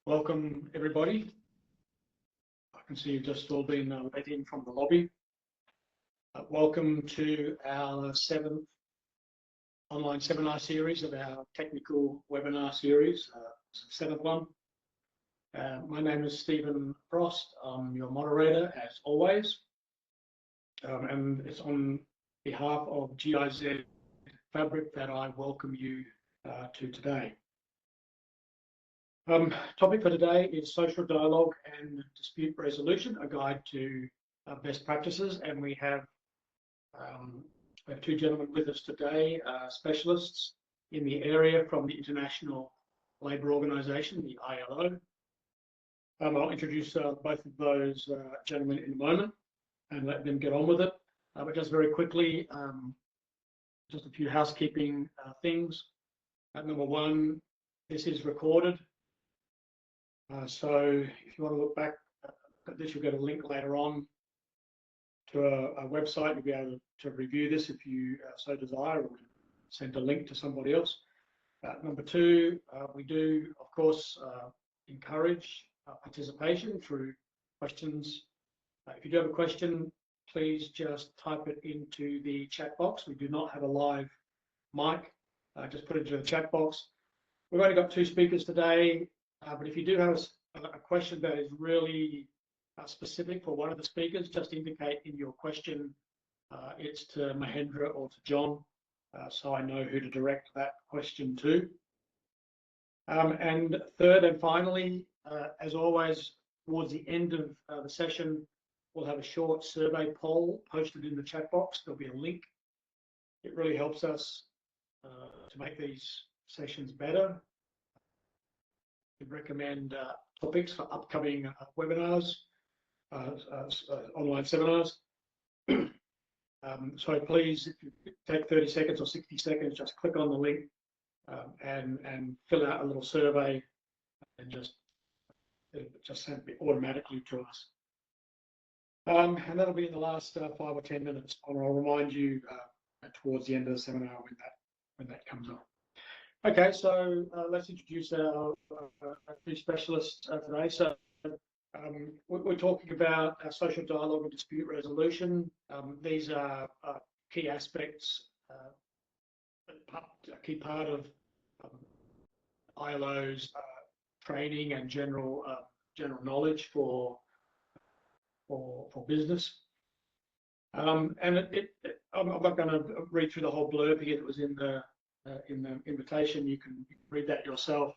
Welcome, everybody. I can see you've just all been let in from the lobby. Welcome to our 7th online seminar series of our technical webinar series. It's the 7th one. My name is Stephen Frost. I'm your moderator, as always. And it's on behalf of GIZ Fabric that I welcome you to today. Topic for today is social dialogue and dispute resolution, a guide to best practices. And we have two gentlemen with us today, specialists in the area from the International Labour Organization, the ILO. I'll introduce both of those gentlemen in a moment and let them get on with it. But just very quickly, just a few housekeeping things. Number one, this is recorded. So if you want to look back at this, you'll get a link later on to a website. You'll be able to review this if you so desire, or send a link to somebody else. Number two, we do, of course, encourage participation through questions. If you do have a question, please just type it into the chat box. We do not have a live mic. Just put it into the chat box. We've only got two speakers today. But if you do have a question that is really specific for one of the speakers, just indicate in your question it's to Mahendra or to John, so I know who to direct that question to. And third and finally, as always, towards the end of the session, we'll have a short survey poll posted in the chat box. There'll be a link. It really helps us to make these sessions better. We recommend topics for upcoming webinars, online seminars. So please, if you take 30 seconds or 60 seconds, just click on the link and fill out a little survey, and just send it automatically to us. And that'll be in the last 5 or 10 minutes. And I'll remind you towards the end of the seminar when that comes up. Okay, so let's introduce our two specialists today. So we're talking about social dialogue and dispute resolution. These are key aspects, a key part of ILO's training and general knowledge for business. And I'm not going to read through the whole blurb here that was in the invitation. You can read that yourself.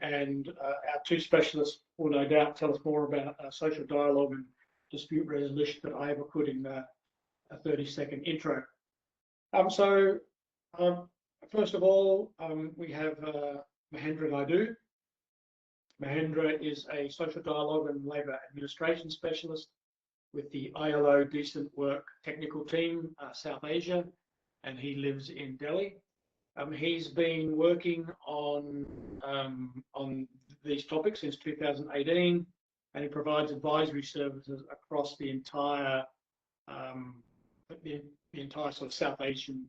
And our two specialists will no doubt tell us more about social dialogue and dispute resolution that I ever could in a 30-second intro. So first of all, we have Mahendra Naidu. Mahendra is a social dialogue and labour administration specialist with the ILO Decent Work Technical Team, South Asia, and he lives in Delhi. He's been working on these topics since 2018, and he provides advisory services across the entire sort of South Asian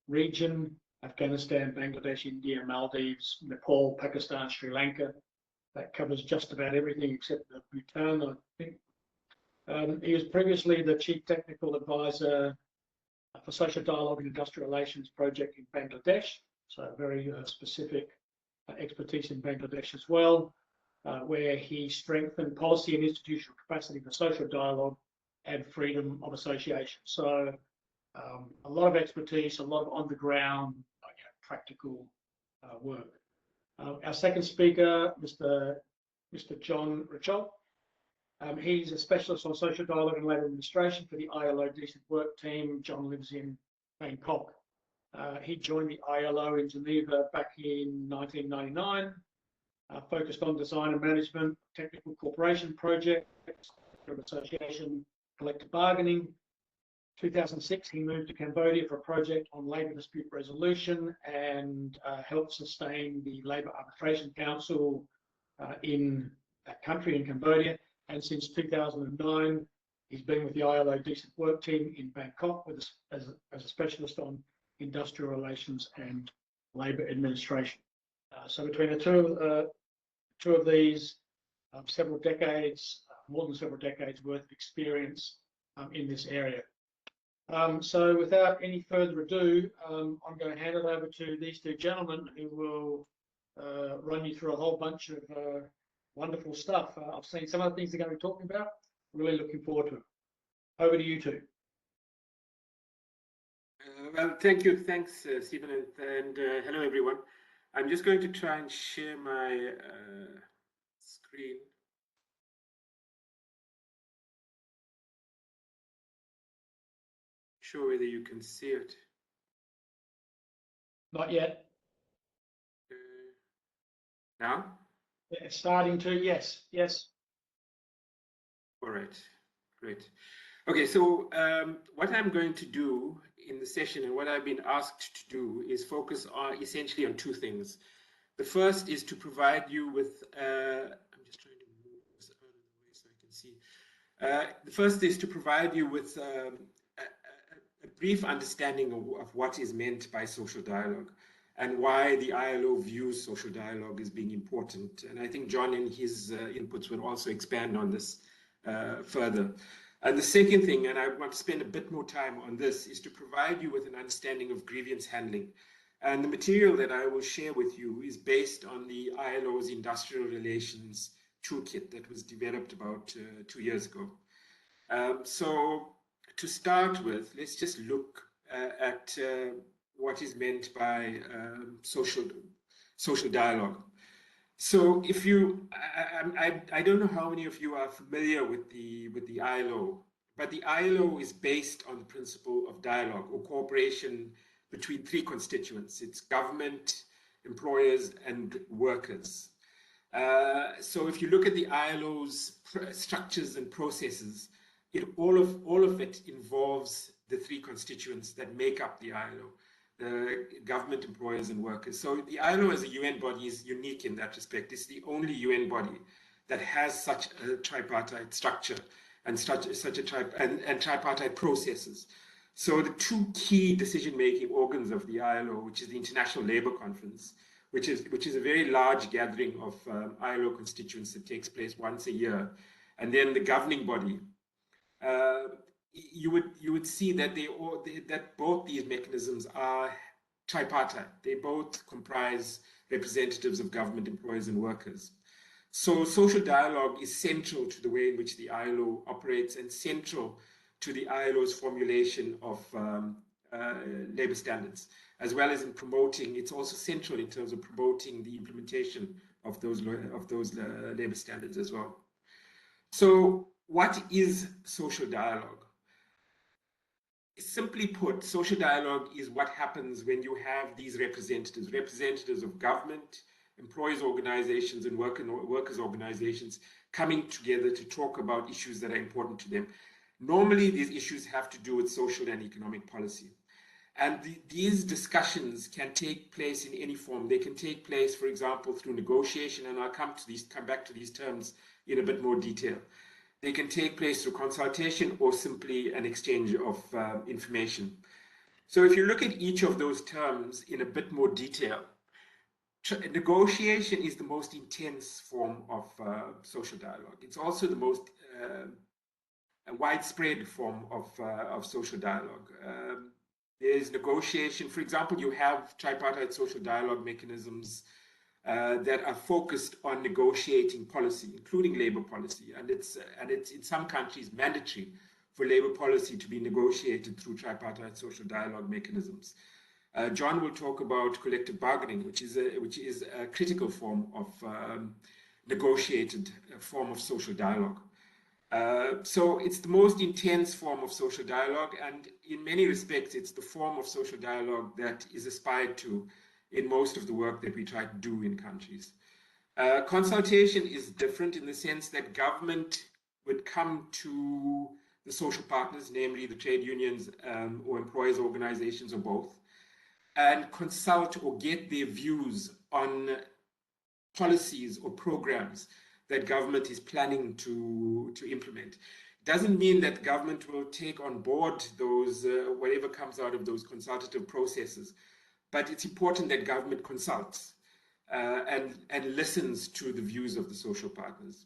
region: Afghanistan, Bangladesh, India, Maldives, Nepal, Pakistan, Sri Lanka. That covers just about everything except Bhutan, I think. He was previously the chief technical advisor for Social Dialogue and Industrial Relations project in Bangladesh, so very specific expertise in Bangladesh as well, where he strengthened policy and institutional capacity for social dialogue and freedom of association. So a lot of expertise, a lot of on-the-ground practical work. Our second speaker, Mr. John Richot. He's a specialist on social dialogue and labour administration for the ILO Decent Work team. John lives in Bangkok. He joined the ILO in Geneva back in 1999, focused on design and management, technical cooperation projects, association, collective bargaining. 2006, he moved to Cambodia for a project on labour dispute resolution and helped sustain the Labour Arbitration Council in that country, in Cambodia. And since 2009, he's been with the ILO Decent Work team in Bangkok as a specialist on industrial relations and labour administration. So between the two of these, several decades, more than several decades worth of experience in this area. So without any further ado, I'm going to hand it over to these two gentlemen who will run you through a whole bunch of wonderful stuff. I've seen some of the things they're going to be talking about. Really looking forward to it. Over to you two. Well, thank you. Thanks, Stephen, and hello, everyone. I'm just going to try and share my screen. Sure whether you can see it. Not yet. Now? Yeah, starting to, yes, yes. All right, great. Okay, so what I'm going to do in the session and what I've been asked to do is focus on essentially on two things. The first is to provide you with, I'm just trying to move this out of the way so I can see. The first is to provide you with a brief understanding of what is meant by social dialogue and why the ILO views social dialogue as being important. And I think John in his inputs will also expand on this further. And the second thing, and I want to spend a bit more time on this, is to provide you with an understanding of grievance handling. And the material that I will share with you is based on the ILO's Industrial Relations Toolkit that was developed about 2 years ago. So to start with, let's just look at what is meant by social dialogue. So if you, I don't know how many of you are familiar with the ILO, but the ILO is based on the principle of dialogue or cooperation between three constituents. It's government, employers, and workers. So if you look at the ILO's structures and processes, all of it involves the three constituents that make up the ILO. Government, employers, and workers. So the ILO as a UN body is unique in that respect. It's the only UN body that has such a tripartite structure and tripartite processes. So the two key decision-making organs of the ILO, which is the International Labour Conference, which is a very large gathering of ILO constituents that takes place once a year, and then the governing body. You would see that that both these mechanisms are tripartite. They both comprise representatives of government, employers, and workers. So social dialogue is central to the way in which the ILO operates and central to the ILO's formulation of labor standards, as well as in promoting. It's also central in terms of promoting the implementation of those labor standards as well. So what is social dialogue? Simply put, social dialogue is what happens when you have these representatives of government, employees organizations, and workers organizations coming together to talk about issues that are important to them. Normally, these issues have to do with social and economic policy. And these discussions can take place in any form. They can take place, for example, through negotiation, and I'll come back to these terms in a bit more detail. They can take place through consultation or simply an exchange of information. So if you look at each of those terms in a bit more detail, negotiation is the most intense form of social dialogue. It's also the most widespread form of social dialogue. There's negotiation. For example, you have tripartite social dialogue mechanisms that are focused on negotiating policy, including labor policy, and it's in some countries mandatory for labor policy to be negotiated through tripartite social dialogue mechanisms. John will talk about collective bargaining, which is a critical form of negotiated form of social dialogue. So it's the most intense form of social dialogue, and in many respects, it's the form of social dialogue that is aspired to in most of the work that we try to do in countries. Consultation is different in the sense that government would come to the social partners, namely the trade unions or employers' organizations or both, and consult or get their views on policies or programs that government is planning to implement. Doesn't mean that government will take on board those, whatever comes out of those consultative processes, but it's important that government consults. and listens to the views of the social partners.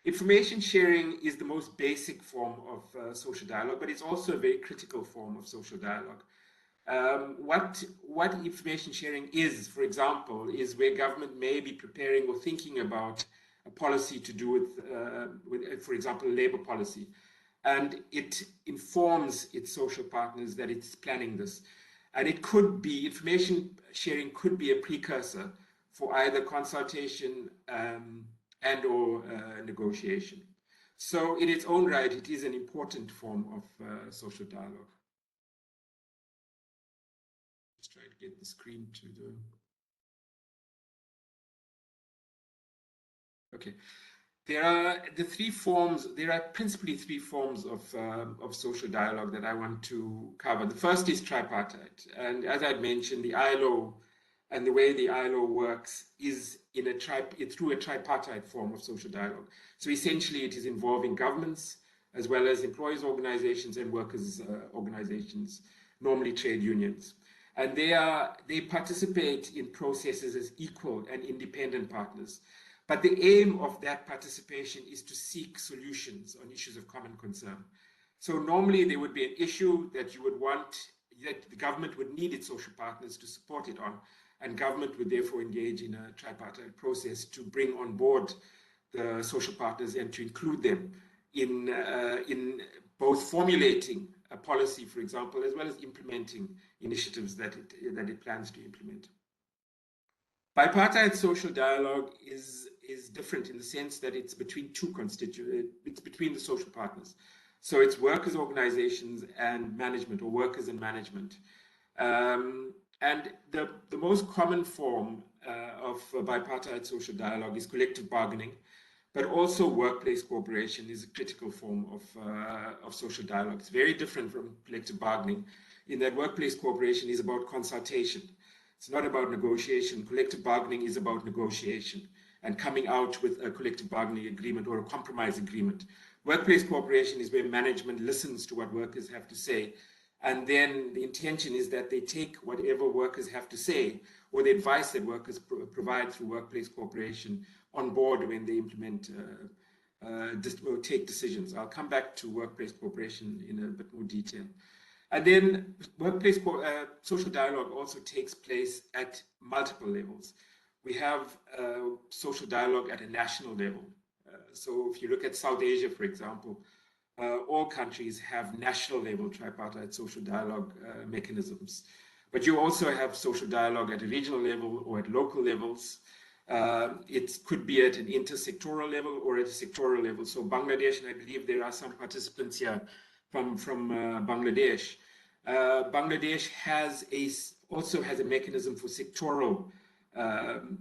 Information sharing is the most basic form of social dialogue, but it's also a very critical form of social dialogue. What information sharing is, for example, is where government may be preparing or thinking about a policy to do with for example, labor policy, and it informs its social partners that it's planning this. And it could be, information sharing could be a precursor for either consultation and or negotiation. So in its own right, it is an important form of social dialogue. Let's try to get the screen to the... Okay. There are principally three forms of social dialogue that I want to cover. The first is tripartite. And as I mentioned, the ILO and the way the ILO works is through a tripartite form of social dialogue. So essentially it is involving governments as well as employees organizations and workers organizations, normally trade unions. And they participate in processes as equal and independent partners. But the aim of that participation is to seek solutions on issues of common concern. So normally there would be an issue that you would want, that the government would need its social partners to support it on, and government would therefore engage in a tripartite process to bring on board the social partners and to include them in both formulating a policy, for example, as well as implementing initiatives that it plans to implement. Bipartite social dialogue is different in the sense that it's between it's between the social partners. So it's workers' organizations and management, or workers and management. And the most common form of bipartite social dialogue is collective bargaining, but also workplace cooperation is a critical form of social dialogue. It's very different from collective bargaining in that workplace cooperation is about consultation. It's not about negotiation. Collective bargaining is about negotiation and coming out with a collective bargaining agreement or a compromise agreement. Workplace cooperation is where management listens to what workers have to say, and then the intention is that they take whatever workers have to say or the advice that workers provide through workplace cooperation on board when they implement or take decisions. I'll come back to workplace cooperation in a bit more detail. And then workplace social dialogue also takes place at multiple levels. We have social dialogue at a national level. So if you look at South Asia, for example, all countries have national level tripartite social dialogue mechanisms. But you also have social dialogue at a regional level or at local levels. It could be at an intersectoral level or at a sectoral level. So Bangladesh, and I believe there are some participants here from Bangladesh. Bangladesh also has a mechanism for sectoral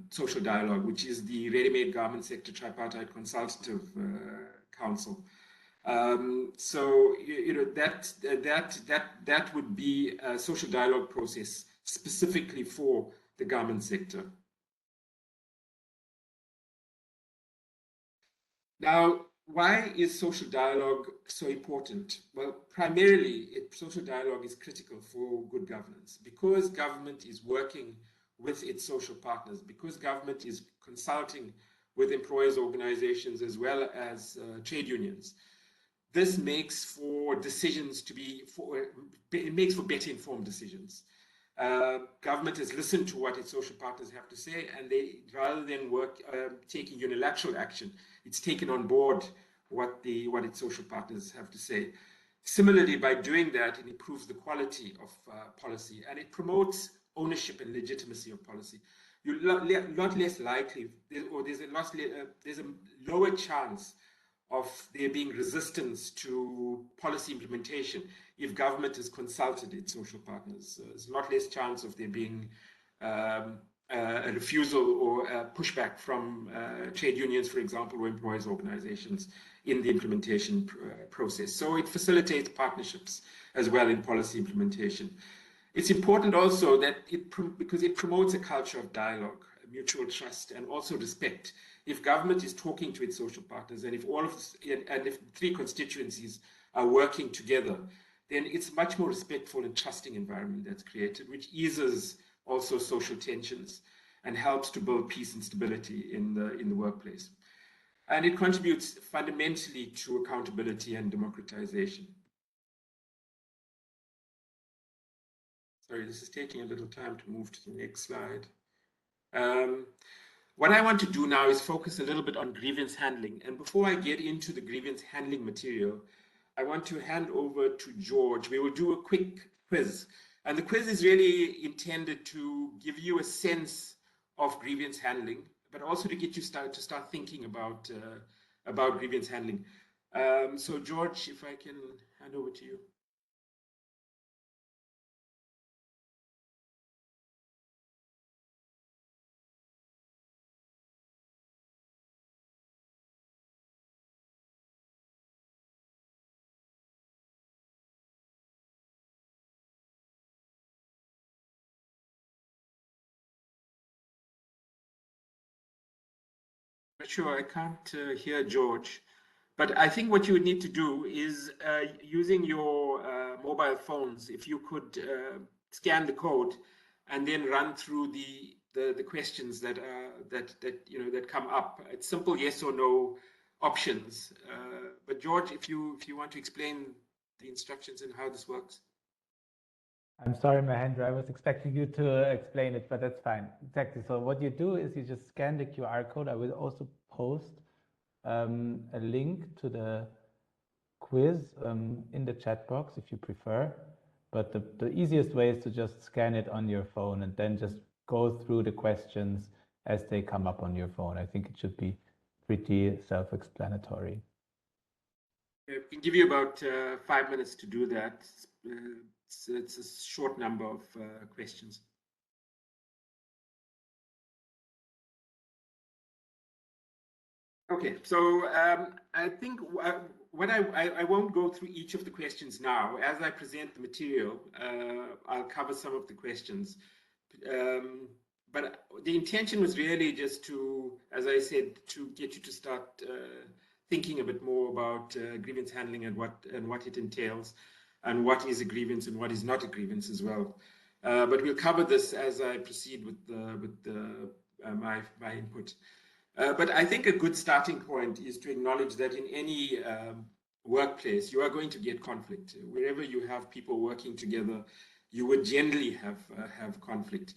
social dialogue, which is the Ready-Made Garment Sector Tripartite Consultative Council. So that would be a social dialogue process specifically for the garment sector. Now, why is social dialogue so important? Well, primarily, social dialogue is critical for good governance because government is working with its social partners, because government is consulting with employers' organizations as well as trade unions. This makes for decisions it makes for better informed decisions. Government has listened to what its social partners have to say, and they, rather than taking unilateral action, it's taken on board what its social partners have to say. Similarly, by doing that, it improves the quality of policy, and it promotes ownership and legitimacy of policy. You're a lot less likely, there's a lower chance of there being resistance to policy implementation if government has consulted its social partners. There's a lot less chance of there being a refusal or a pushback from trade unions, for example, or employees' organizations in the implementation process. So it facilitates partnerships as well in policy implementation. It's important also that because it promotes a culture of dialogue, mutual trust, and also respect. If government is talking to its social partners, and if if three constituencies are working together, then it's much more respectful and trusting environment that's created, which eases also social tensions. and helps to build peace and stability in the workplace. And it contributes fundamentally to accountability and democratization. Sorry, this is taking a little time to move to the next slide. What I want to do now is focus a little bit on grievance handling. And before I get into the grievance handling material, I want to hand over to George. We will do a quick quiz. And the quiz is really intended to give you a sense of grievance handling, but also to get you start thinking about grievance handling. So George, if I can hand over to you. Sure, I can't hear George, but I think what you would need to do is using your mobile phones, if you could scan the code and then run through the questions that come up. It's simple yes or no options. But George, if you want to explain the instructions and how this works. I'm sorry, Mahendra, I was expecting you to explain it, but that's fine. Exactly. So what you do is you just scan the QR code. I will also post a link to the quiz in the chat box if you prefer. But the easiest way is to just scan it on your phone and then just go through the questions as they come up on your phone. I think it should be pretty self-explanatory. We can give you about 5 minutes to do that. It's a short number of questions. Okay, so I think what I won't go through each of the questions now. As I present the material, I'll cover some of the questions. But the intention was really just to, as I said, to get you to start thinking a bit more about grievance handling and what it entails, and what is a grievance and what is not a grievance as well. But we'll cover this as I proceed with my input. But I think a good starting point is to acknowledge that in any workplace, you are going to get conflict. Wherever you have people working together, you would generally have conflict.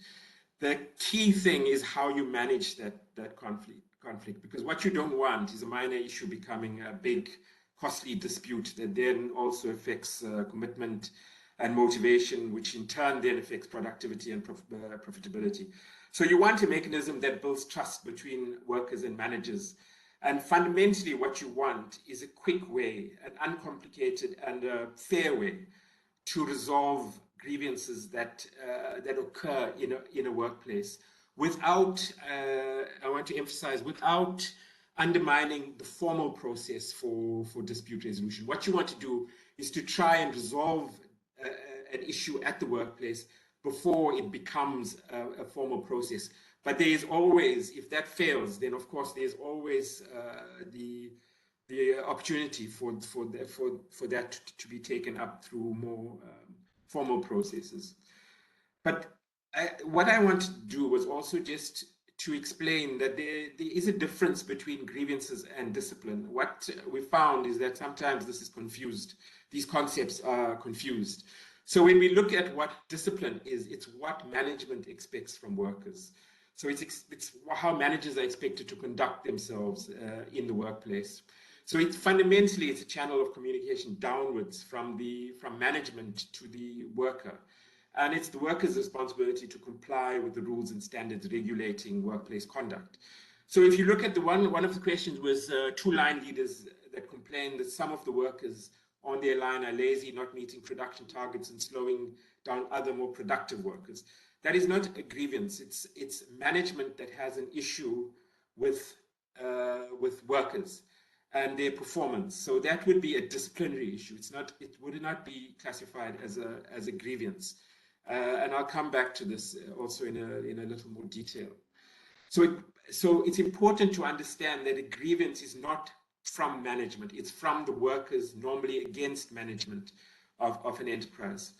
The key thing is how you manage that conflict, because what you don't want is a minor issue becoming a big, costly dispute that then also affects commitment and motivation, which in turn then affects productivity and profitability. So you want a mechanism that builds trust between workers and managers. And fundamentally, what you want is a quick way, an uncomplicated and a fair way to resolve grievances that occur in a workplace without, I want to emphasize, without undermining the formal process for dispute resolution. What you want to do is to try and resolve an issue at the workplace before it becomes a formal process. But there is always, if that fails, then of course there's always the opportunity for that to be taken up through more formal processes. But what I want to do was also just to explain that there is a difference between grievances and discipline. What we found is that sometimes this is confused. These concepts are confused. So when we look at what discipline is, it's what management expects from workers. So it's how managers are expected to conduct themselves in the workplace. So it's fundamentally, it's a channel of communication downwards from management to the worker. And it's the worker's responsibility to comply with the rules and standards regulating workplace conduct. So if you look at one of the questions was two line leaders that complained that some of the workers on their line are lazy, not meeting production targets and slowing down other more productive workers. That is not a grievance. It's management that has an issue with workers and their performance. So that would be a disciplinary issue. It would not be classified as a grievance. And I'll come back to this also in a little more detail. So it's important to understand that a grievance is not from management. It's from the workers, normally against management of an enterprise.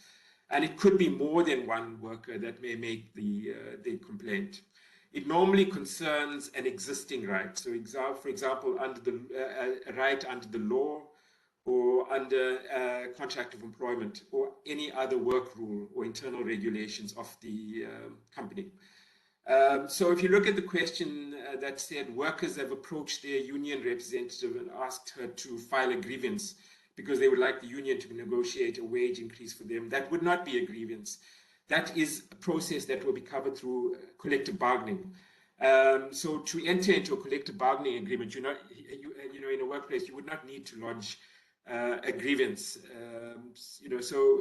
And it could be more than one worker that may make the complaint. it normally concerns an existing right. So, for example, under the a right under the law, or under a contract of employment, or any other work rule or internal regulations of the company. So if you look at the question that said workers have approached their union representative and asked her to file a grievance because they would like the union to negotiate a wage increase for them, that would not be a grievance. That is a process that will be covered through collective bargaining. So to enter into a collective bargaining agreement, in a workplace, you would not need to lodge a grievance.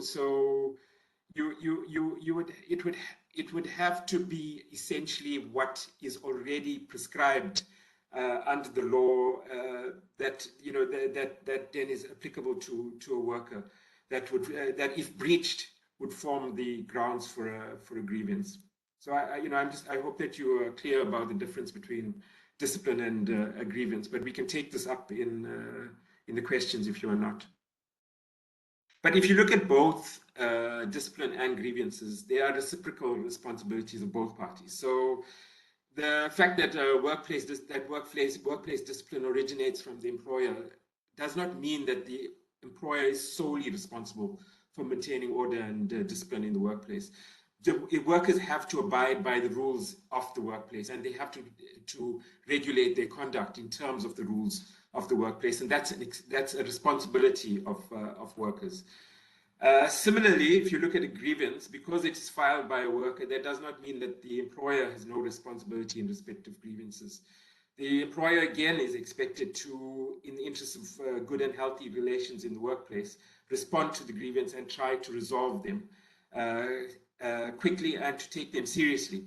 So it would have to be essentially what is already prescribed under the law that then is applicable to a worker, that if breached would form the grounds for a grievance. So I hope that you are clear about the difference between discipline and a grievance, but we can take this up in the questions if you are not. But if you look at both discipline and grievances, they are reciprocal responsibilities of both parties. So the fact that workplace discipline originates from the employer does not mean that the employer is solely responsible for maintaining order and discipline in the workplace. The workers have to abide by the rules of the workplace, and they have to regulate their conduct in terms of the rules of the workplace, and that's a responsibility of workers. Similarly, if you look at a grievance, because it is filed by a worker, that does not mean that the employer has no responsibility in respect of grievances. The employer, again, is expected to, in the interest of good and healthy relations in the workplace, respond to the grievance and try to resolve them quickly and to take them seriously.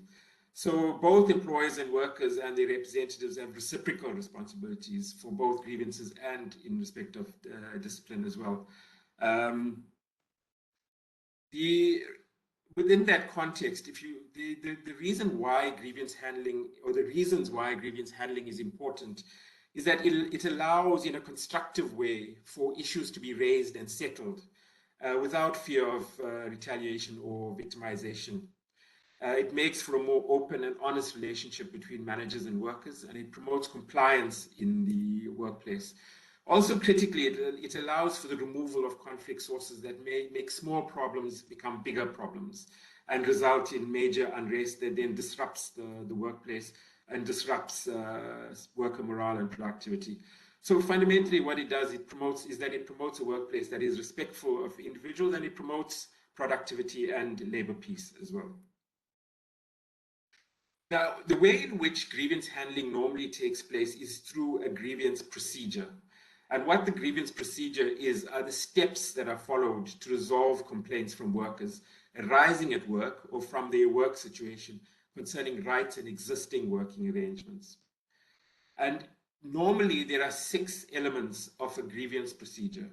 So both employers and workers and their representatives have reciprocal responsibilities for both grievances and in respect of discipline as well. Within that context, the reason why grievance handling, or the reasons why grievance handling is important, is that it allows in a constructive way for issues to be raised and settled without fear of retaliation or victimization. It makes for a more open and honest relationship between managers and workers, and it promotes compliance in the workplace. Also, critically, it allows for the removal of conflict sources that may make small problems become bigger problems and result in major unrest that then disrupts the workplace and disrupts worker morale and productivity. So fundamentally, what it does, it promotes a workplace that is respectful of individuals, and it promotes productivity and labor peace as well. Now, the way in which grievance handling normally takes place is through a grievance procedure. And what the grievance procedure is are the steps that are followed to resolve complaints from workers arising at work or from their work situation concerning rights and existing working arrangements. And normally there are 6 elements of a grievance procedure.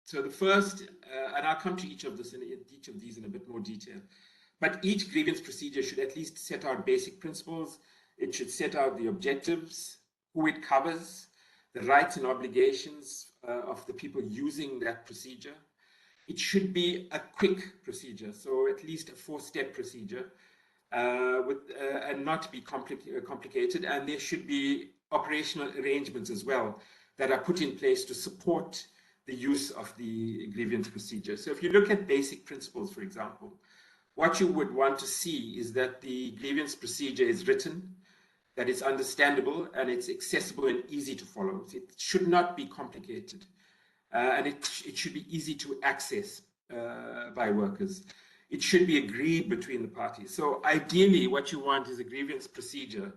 So the first, and I'll come to each of these in a bit more detail, but each grievance procedure should at least set out basic principles. It should set out the objectives, who it covers, the rights and obligations of the people using that procedure. It should be a quick procedure, so at least a 4-step procedure, and not be complicated. And there should be operational arrangements as well that are put in place to support the use of the grievance procedure. So if you look at basic principles, for example, what you would want to see is that the grievance procedure is written, that it's understandable, and it's accessible and easy to follow. It should not be complicated, and it should be easy to access by workers. It should be agreed between the parties. So ideally, what you want is a grievance procedure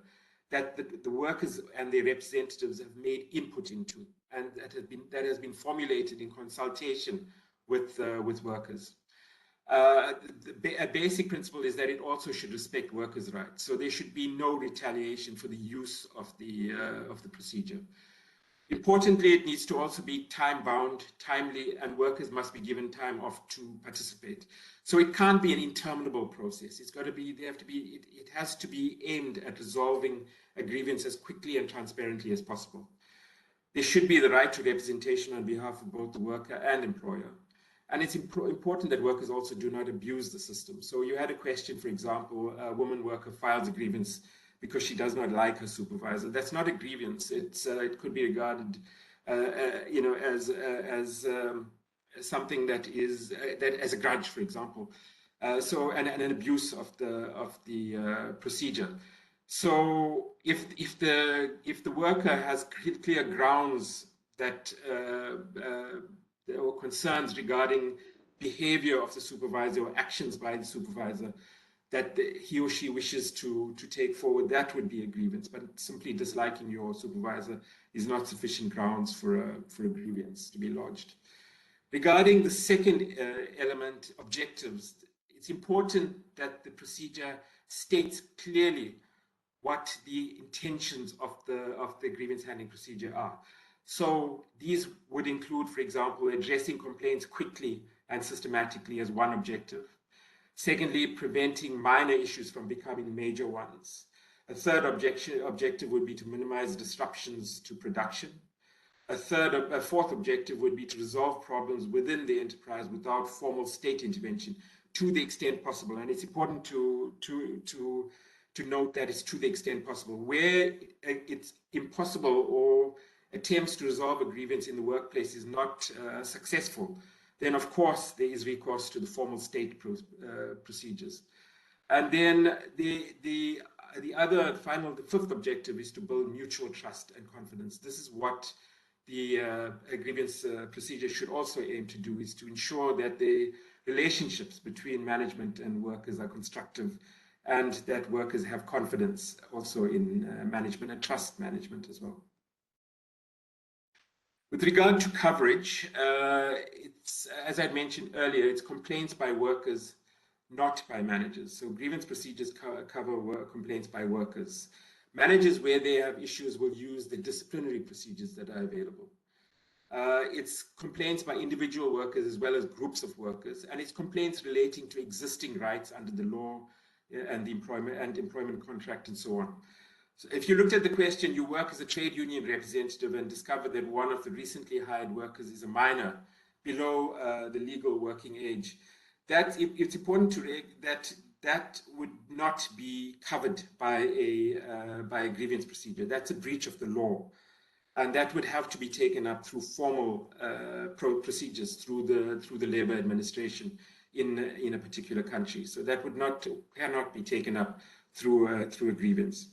that the workers and their representatives have made input into, and that has been formulated in consultation with workers. A basic principle is that it also should respect workers' rights. So there should be no retaliation for the use of the procedure. Importantly, it needs to also be time-bound, timely, and workers must be given time off to participate. So it can't be an interminable process. It's got to be. It has to be aimed at resolving a grievance as quickly and transparently as possible. There should be the right to representation on behalf of both the worker and employer. And it's important that workers also do not abuse the system. So you had a question, for example, a woman worker files a grievance because she does not like her supervisor. That's not a grievance. It could be regarded, as something that is as a grudge, for example. And an abuse of the procedure. So if the worker has clear grounds that or concerns regarding behavior of the supervisor or actions by the supervisor that he or she wishes to take forward, that would be a grievance. But simply disliking your supervisor is not sufficient grounds for a grievance to be lodged. Regarding the second element, objectives, it's important that the procedure states clearly what the intentions of the grievance handling procedure are. So these would include, for example, addressing complaints quickly and systematically as one objective. Secondly, preventing minor issues from becoming major ones. A third objective would be to minimize disruptions to production. A fourth objective would be to resolve problems within the enterprise without formal state intervention to the extent possible. And it's important to note that it's to the extent possible. Where it's impossible or attempts to resolve a grievance in the workplace is not successful, then of course there is recourse to the formal state procedures. And then the fifth objective is to build mutual trust and confidence. This is what the grievance procedure should also aim to do, is to ensure that the relationships between management and workers are constructive, and that workers have confidence also in management and trust management as well. With regard to coverage, it's, as I mentioned earlier, it's complaints by workers, not by managers. So grievance procedures cover complaints by workers. Managers, where they have issues, will use the disciplinary procedures that are available. It's complaints by individual workers as well as groups of workers, and it's complaints relating to existing rights under the law and the employment contract and so on. So if you looked at the question, you work as a trade union representative and discover that one of the recently hired workers is a minor below the legal working age, it's important to that would not be covered by a grievance procedure. That's a breach of the law, and that would have to be taken up through formal procedures through the labor administration in a particular country. So that cannot be taken up through a grievance.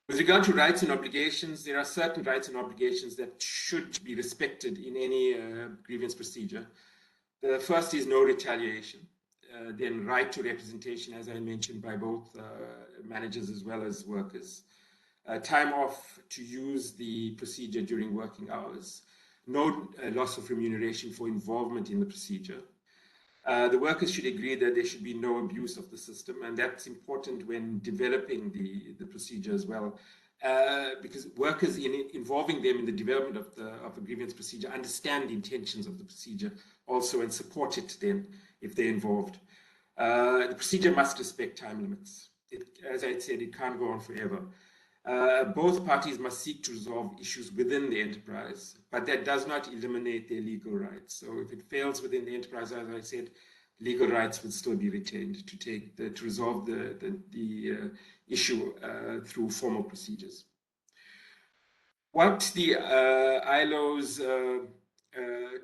With regard to rights and obligations, there are certain rights and obligations that should be respected in any grievance procedure. The first is no retaliation. Then right to representation, as I mentioned, by both managers as well as workers. Time off to use the procedure during working hours. No loss of remuneration for involvement in the procedure. The workers should agree that there should be no abuse of the system, and that's important when developing the procedure as well, because workers, involving them in the development of a grievance procedure, understand the intentions of the procedure also and support it then if they're involved. The procedure must respect time limits. As I said, it can't go on forever. Both parties must seek to resolve issues within the enterprise, but that does not eliminate their legal rights. So if it fails within the enterprise, as I said, legal rights will still be retained to resolve the issue through formal procedures. What the ILO's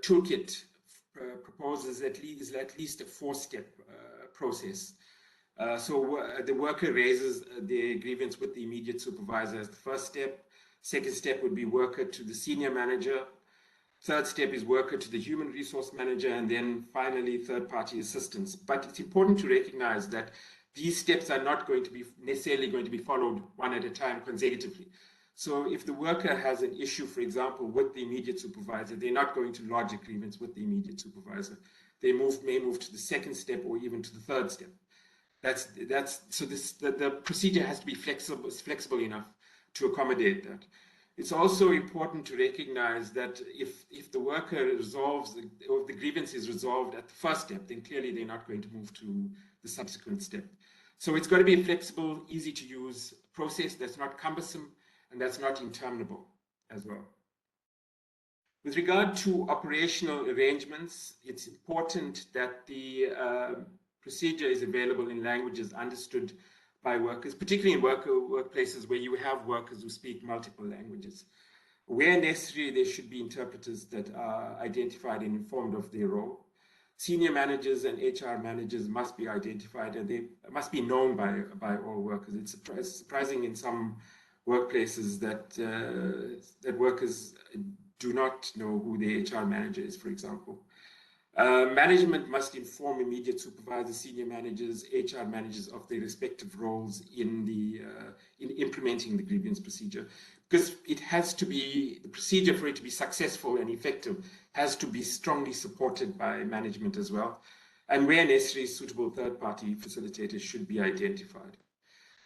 toolkit proposes is at least a four-step process. So the worker raises the grievance with the immediate supervisor as the first step. Second step would be worker to the senior manager. Third step is worker to the human resource manager, and then finally third-party assistance. But it's important to recognize that these steps are not necessarily going to be followed one at a time consecutively. So if the worker has an issue, for example, with the immediate supervisor, they're not going to lodge a grievance with the immediate supervisor. They may move to the second step or even to the third step. The procedure has to be flexible enough to accommodate that. It's also important to recognize that if the worker resolves, or if the grievance is resolved at the first step, then clearly they're not going to move to the subsequent step. So it's got to be a flexible, easy to use process that's not cumbersome and that's not interminable as well. With regard to operational arrangements, it's important that the procedure is available in languages understood by workers, particularly in workplaces where you have workers who speak multiple languages. Where necessary, there should be interpreters that are identified and informed of their role. Senior managers and HR managers must be identified, and they must be known by all workers. It's surprising in some workplaces that workers do not know who the HR manager is, for example. Management must inform immediate supervisors, senior managers, HR managers of their respective roles in implementing the grievance procedure, because it has to be, the procedure for it to be successful and effective has to be strongly supported by management as well. And where necessary, suitable third-party facilitators should be identified.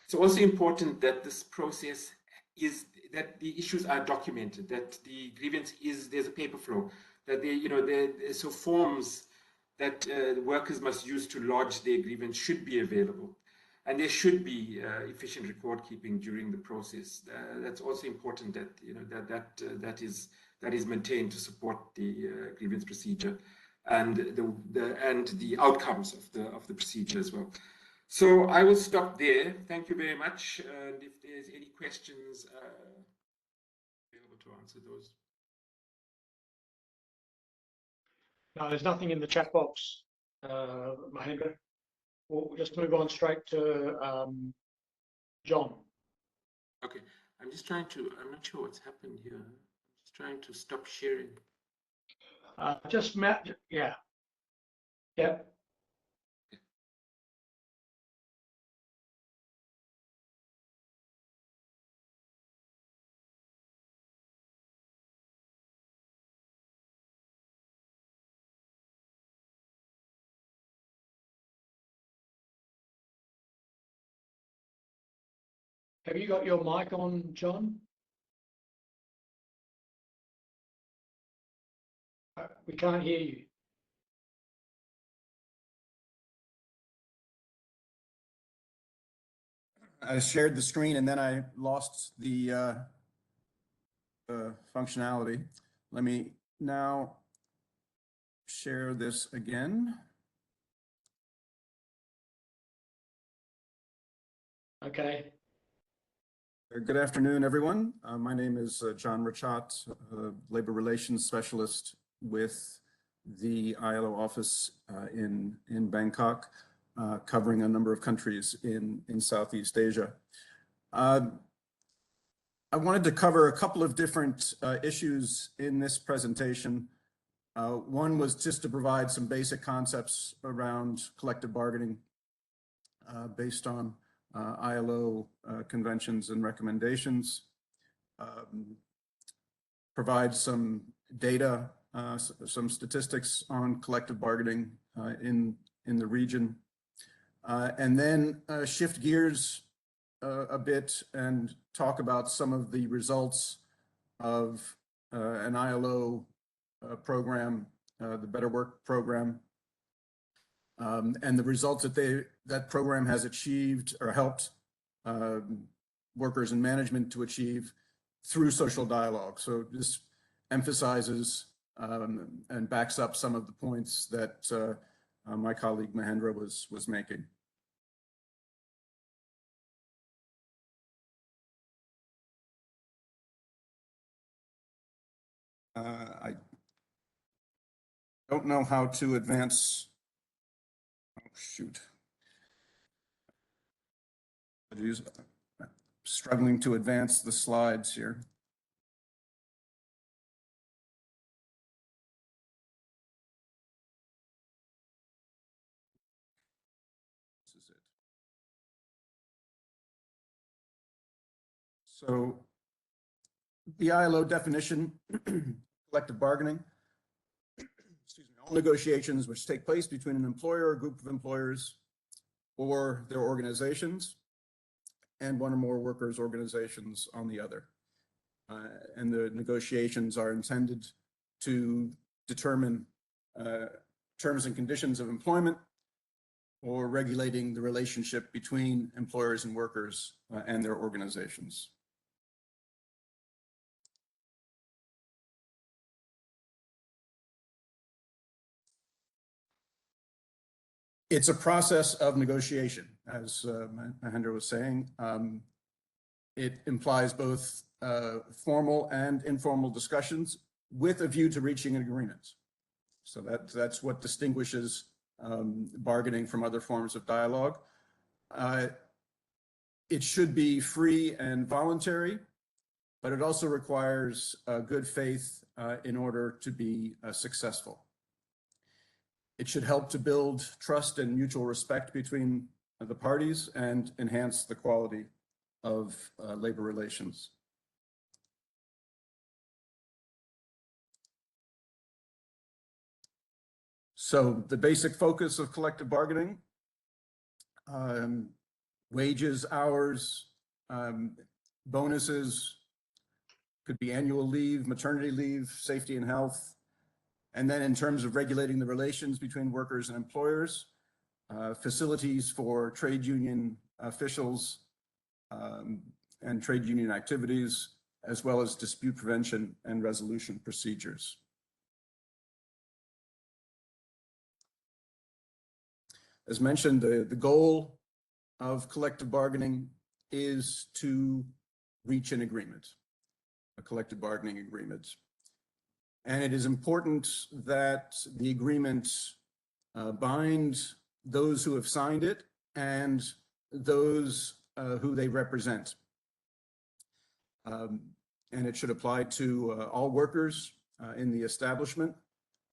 It's also important that this process is, that the issues are documented, that the grievance is, there's a paper flow, that so forms that workers must use to lodge their grievance should be available. And there should be efficient record keeping during the process. That's also important that that is maintained to support the grievance procedure and the outcomes of the procedure as well. So I will stop there. Thank you very much. And if there's any questions, I'll be able to answer those. No, there's nothing in the chat box, Mahendra. We'll just move on straight to John. Okay, I'm not sure what's happened here. I'm just trying to stop sharing. Yeah. Yeah. Have you got your mic on, John? We can't hear you. I shared the screen and then I lost the functionality. Let me now share this again. Okay. Good afternoon, everyone. My name is John Rachat, Labor Relations Specialist with the ILO office in Bangkok, covering a number of countries in Southeast Asia. I wanted to cover a couple of different issues in this presentation. One was just to provide some basic concepts around collective bargaining based on ILO conventions and recommendations, provide some data, some statistics on collective bargaining in the region, and then shift gears a bit and talk about some of the results of an ILO program, the Better Work program, and the results that that program has achieved or helped workers and management to achieve through social dialogue. So this emphasizes and backs up some of the points that my colleague Mahendra was making. I don't know how to advance. Oh, shoot. I'm struggling to advance the slides here. This is it. So the ILO definition, collective bargaining, excuse me, all negotiations which take place between an employer or a group of employers or their organizations and one or more workers' organizations on the other. And the negotiations are intended to determine terms and conditions of employment or regulating the relationship between employers and workers and their organizations. It's a process of negotiation. as Mahendra was saying. It implies both formal and informal discussions with a view to reaching an agreement. So that's what distinguishes bargaining from other forms of dialogue. It should be free and voluntary, but it also requires good faith in order to be successful. It should help to build trust and mutual respect between the parties and enhance the quality of labor relations. So the basic focus of collective bargaining, wages, hours, bonuses, could be annual leave, maternity leave, safety and health. And then in terms of regulating the relations between workers and employers, facilities for trade union officials and trade union activities, as well as dispute prevention and resolution procedures. As mentioned, the goal of collective bargaining is to reach an agreement, a collective bargaining agreement. And it is important that the agreement bind those who have signed it and those who they represent. And it should apply to all workers in the establishment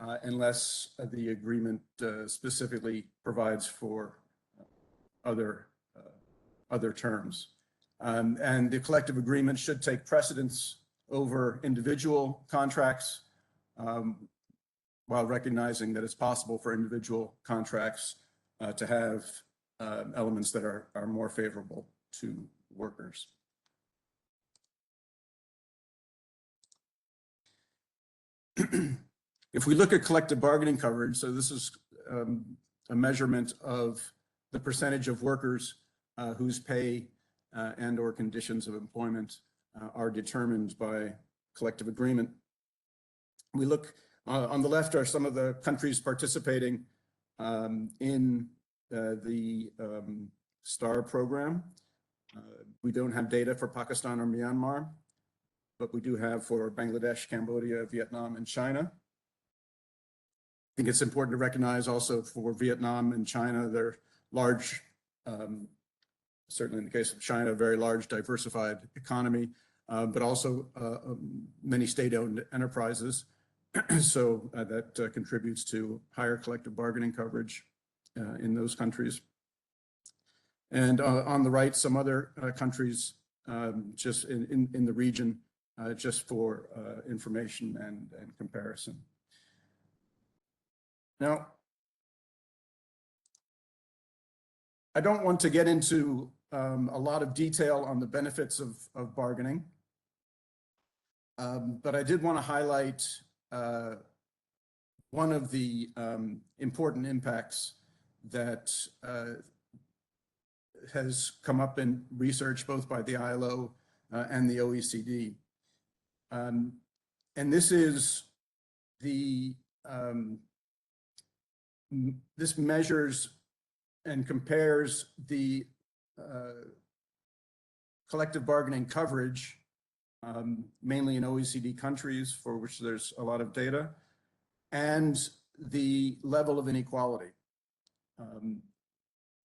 unless the agreement specifically provides for other terms. And the collective agreement should take precedence over individual contracts, while recognizing that it's possible for individual contracts to have elements that are more favorable to workers. If we look at collective bargaining coverage, so this is a measurement of the percentage of workers whose pay and or conditions of employment are determined by collective agreement. We look on the left are some of the countries participating in the STAR program. We don't have data for Pakistan or Myanmar, but we do have for Bangladesh, Cambodia, Vietnam, and China. I think it's important to recognize also for Vietnam and China, they're large, certainly in the case of China, a very large diversified economy, but also many state-owned enterprises. So that contributes to higher collective bargaining coverage in those countries. And on the right, some other countries just in the region, just for information and comparison. Now, I don't want to get into a lot of detail on the benefits of bargaining, but I did want to highlight one of the important impacts that has come up in research both by the ILO and the OECD. And this is this measures and compares the collective bargaining coverage, mainly in OECD countries for which there's a lot of data, and the level of inequality.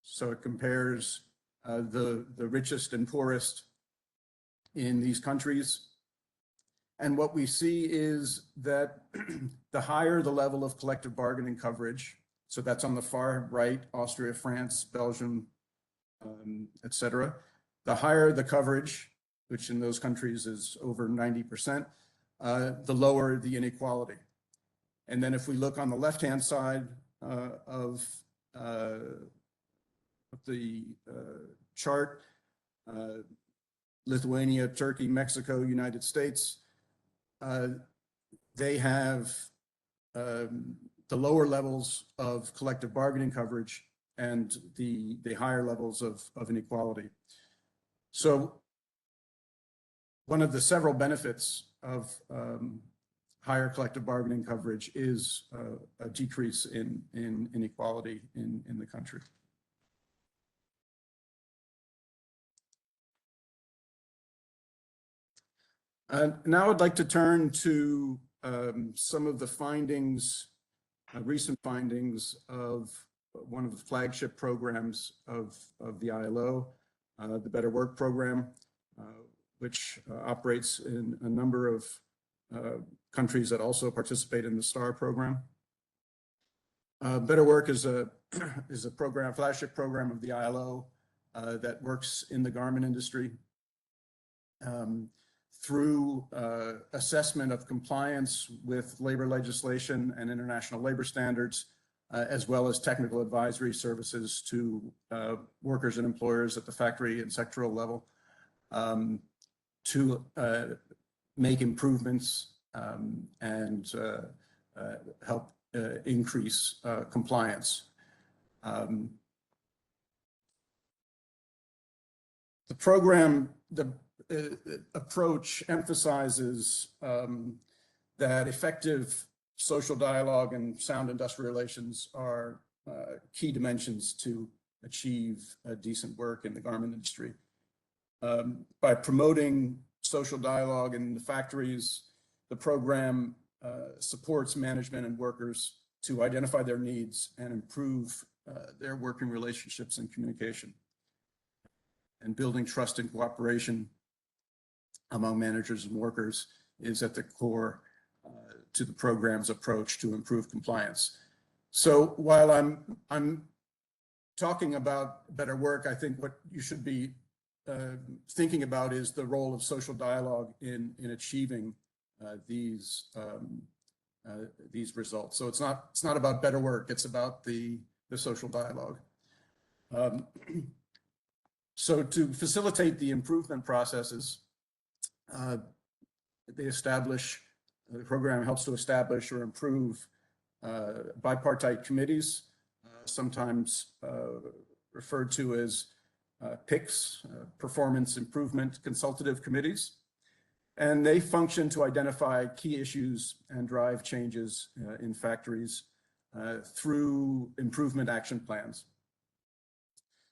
So it compares the richest and poorest in these countries. And what we see is that the higher the level of collective bargaining coverage, so that's on the far right, Austria, France, Belgium, et cetera, the higher the coverage, which in those countries is over 90%, the lower the inequality. And then if we look on the left-hand side of the chart, Lithuania, Turkey, Mexico, United States, they have the lower levels of collective bargaining coverage and the higher levels of inequality. So one of the several benefits of higher collective bargaining coverage is a decrease in inequality in the country. Now I'd like to turn to some of the findings, recent findings of one of the flagship programs of the ILO, the Better Work Program, which operates in a number of countries that also participate in the STAR program. Better Work is a program, flagship program of the ILO that works in the garment industry. Through assessment of compliance with labor legislation and international labor standards, as well as technical advisory services to workers and employers at the factory and sectoral level, to make improvements and help increase compliance. The program, the approach emphasizes that effective social dialogue and sound industrial relations are key dimensions to achieve decent work in the garment industry. By promoting social dialogue in the factories, the program supports management and workers to identify their needs and improve their working relationships and communication. And building trust and cooperation among managers and workers is at the core to the program's approach to improve compliance. So while I'm talking about better work, I think what you should be thinking about is the role of social dialogue in achieving these results. So it's not about better work; it's about the social dialogue. So to facilitate the improvement processes, the program helps to establish or improve bipartite committees, sometimes referred to as PICs, Performance Improvement Consultative Committees. And they function to identify key issues and drive changes in factories through improvement action plans.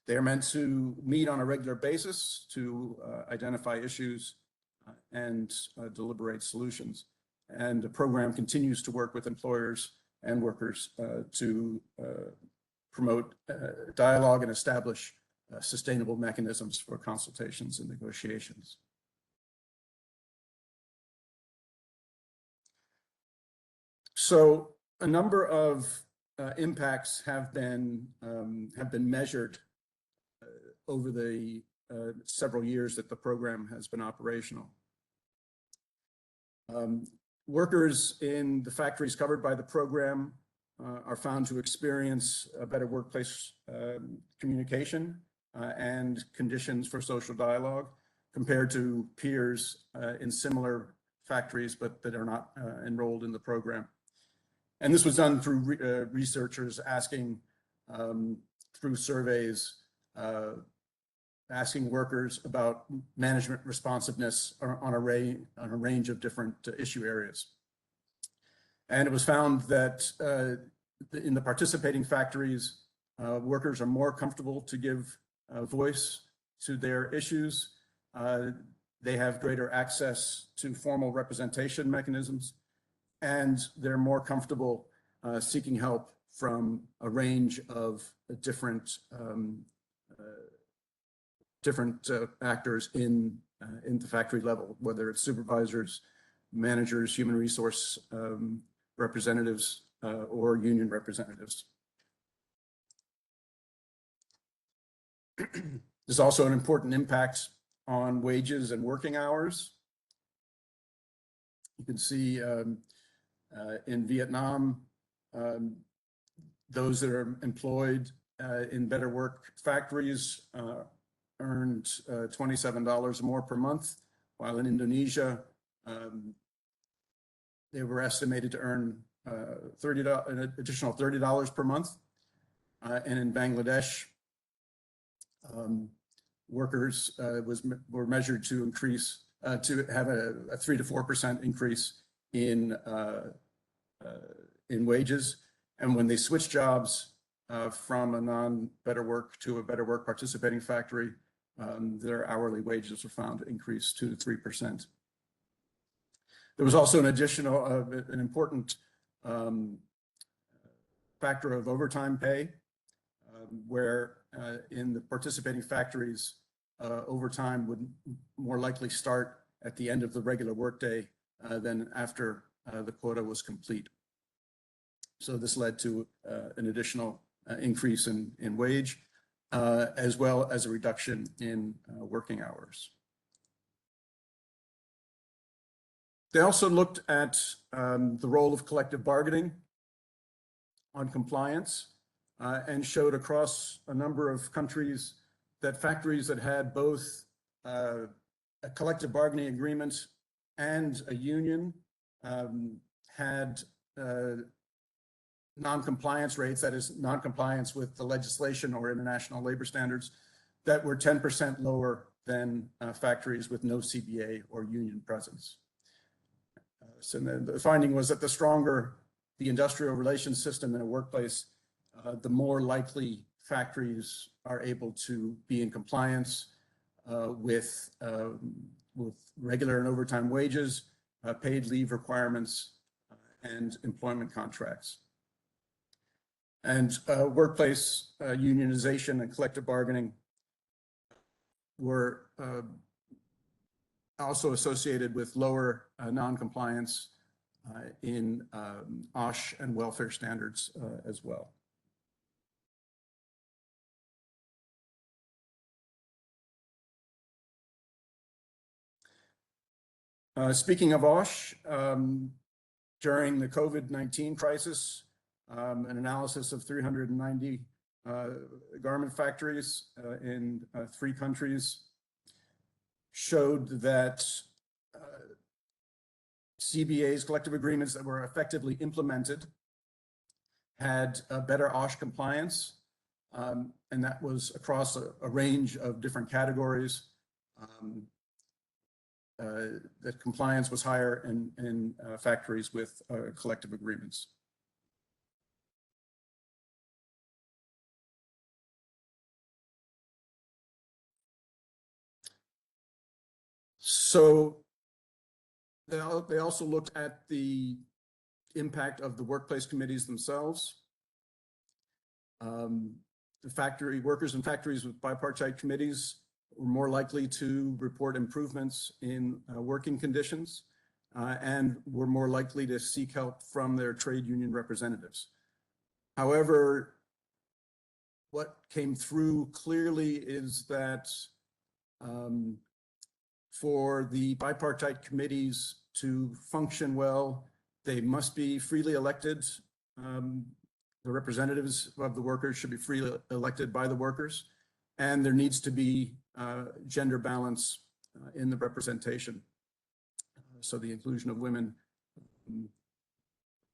They are meant to meet on a regular basis to identify issues and deliberate solutions. And the program continues to work with employers and workers to promote dialogue and establish sustainable mechanisms for consultations and negotiations. So a number of impacts have been measured over the several years that the program has been operational. Workers in the factories covered by the program are found to experience a better workplace communication and conditions for social dialogue compared to peers in similar factories, but that are not enrolled in the program. And this was done through researchers asking through surveys, asking workers about management responsiveness on a range of different issue areas. And it was found that in the participating factories, workers are more comfortable to give voice to their issues. They have greater access to formal representation mechanisms, and they're more comfortable seeking help from a range of different actors in the factory level, whether it's supervisors, managers, human resource representatives, or union representatives. There's also an important impact on wages and working hours. You can see in Vietnam, those that are employed in Better Work factories earned $27 more per month, while in Indonesia, they were estimated to earn an additional $30 per month. And in Bangladesh, workers were measured to increase, to have a 3 to 4% increase in wages. And when they switched jobs from a non-Better Work to a Better Work participating factory, their hourly wages were found to increase 2 to 3%. There was also an additional, an important factor of overtime pay, where in the participating factories, overtime would more likely start at the end of the regular workday than after the quota was complete. So this led to an additional increase in wage, as well as a reduction in working hours. They also looked at the role of collective bargaining on compliance and showed across a number of countries that factories that had both a collective bargaining agreement and a union had non-compliance rates, that is non-compliance with the legislation or international labor standards, that were 10% lower than factories with no CBA or union presence. So the finding was that the stronger the industrial relations system in a workplace, the more likely factories are able to be in compliance with regular and overtime wages, paid leave requirements, and employment contracts. And workplace unionization and collective bargaining were also associated with lower non-compliance in OSH and welfare standards as well. Speaking of OSH, during the COVID-19 crisis, an analysis of 390 garment factories in 3 countries showed that CBAs, collective agreements that were effectively implemented, had better OSH compliance, and that was across a range of different categories. That compliance was higher in factories with collective agreements. So they also looked at the impact of the workplace committees themselves. The factory workers in factories with bipartite committees were more likely to report improvements in working conditions and were more likely to seek help from their trade union representatives. However, what came through clearly is that for the bipartite committees to function well, they must be freely elected. The representatives of the workers should be freely elected by the workers, and there needs to be gender balance in the representation. So the inclusion of women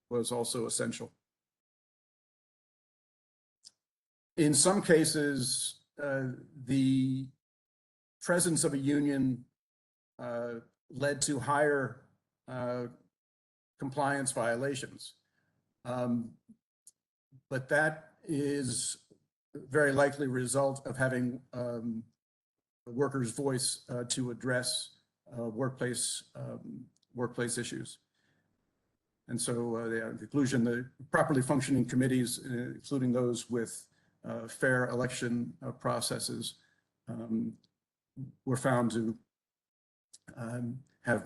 was also essential. In some cases, the presence of a union led to higher compliance violations. But that is very likely a result of having a worker's voice to address workplace issues. And so the conclusion, the properly functioning committees, including those with fair election processes, were found to have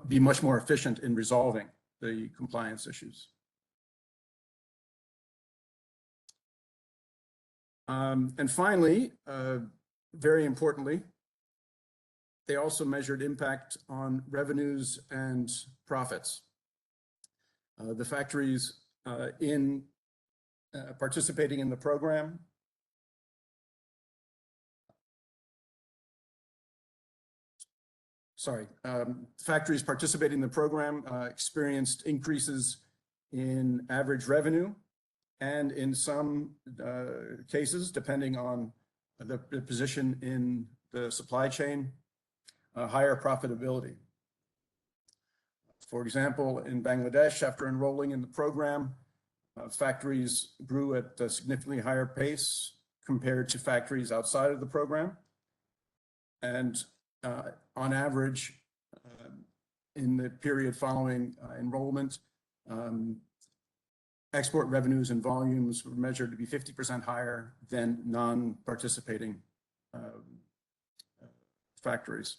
be much more efficient in resolving the compliance issues. And finally, very importantly, they also measured impact on revenues and profits. The factories participating in the program factories participating in the program experienced increases in average revenue, and in some cases, depending on the position in the supply chain, higher profitability. For example, in Bangladesh, after enrolling in the program, factories grew at a significantly higher pace compared to factories outside of the program. And on average, in the period following enrollment. Export revenues and volumes were measured to be 50% higher than non-participating factories.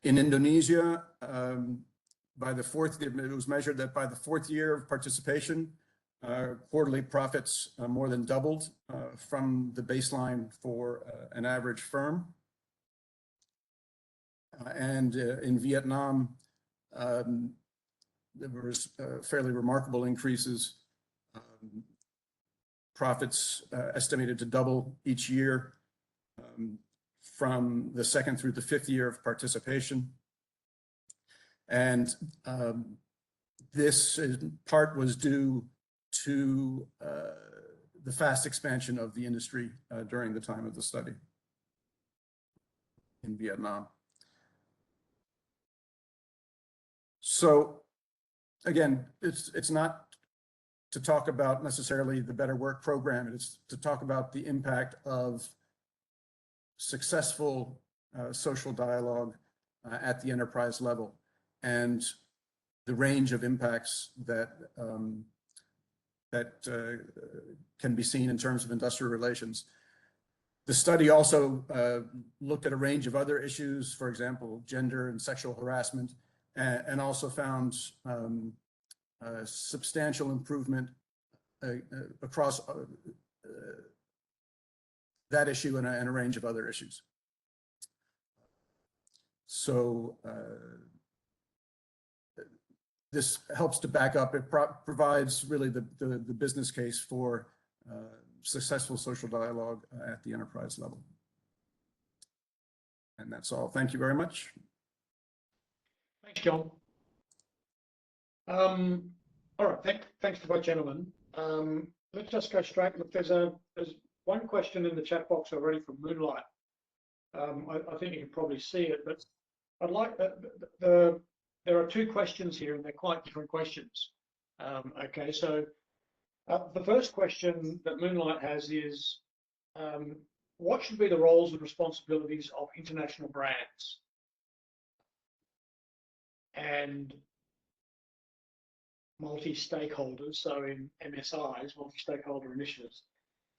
In Indonesia, it was measured that by the fourth year of participation, quarterly profits more than doubled from the baseline for an average firm. And in Vietnam, there was fairly remarkable increases. Profits estimated to double each year from the second through the fifth year of participation. And this part was due to the fast expansion of the industry during the time of the study in Vietnam. So again, it's not to talk about necessarily the Better Work program, it's to talk about the impact of successful social dialogue at the enterprise level and the range of impacts that can be seen in terms of industrial relations. The study also looked at a range of other issues, for example, gender and sexual harassment, and also found substantial improvement across that issue and a range of other issues. So this helps to back up, it provides really the business case for successful social dialogue at the enterprise level. And that's all. Thank you very much. Thanks, John. All right, thanks to both gentlemen. Let's just go straight. Look, there's one question in the chat box already from Moonlight. I think you can probably see it, but I'd like there are two questions here, and they're quite different questions. Okay, so the first question that Moonlight has is, what should be the roles and responsibilities of international brands and multi-stakeholders, so in MSIs, multi-stakeholder initiatives,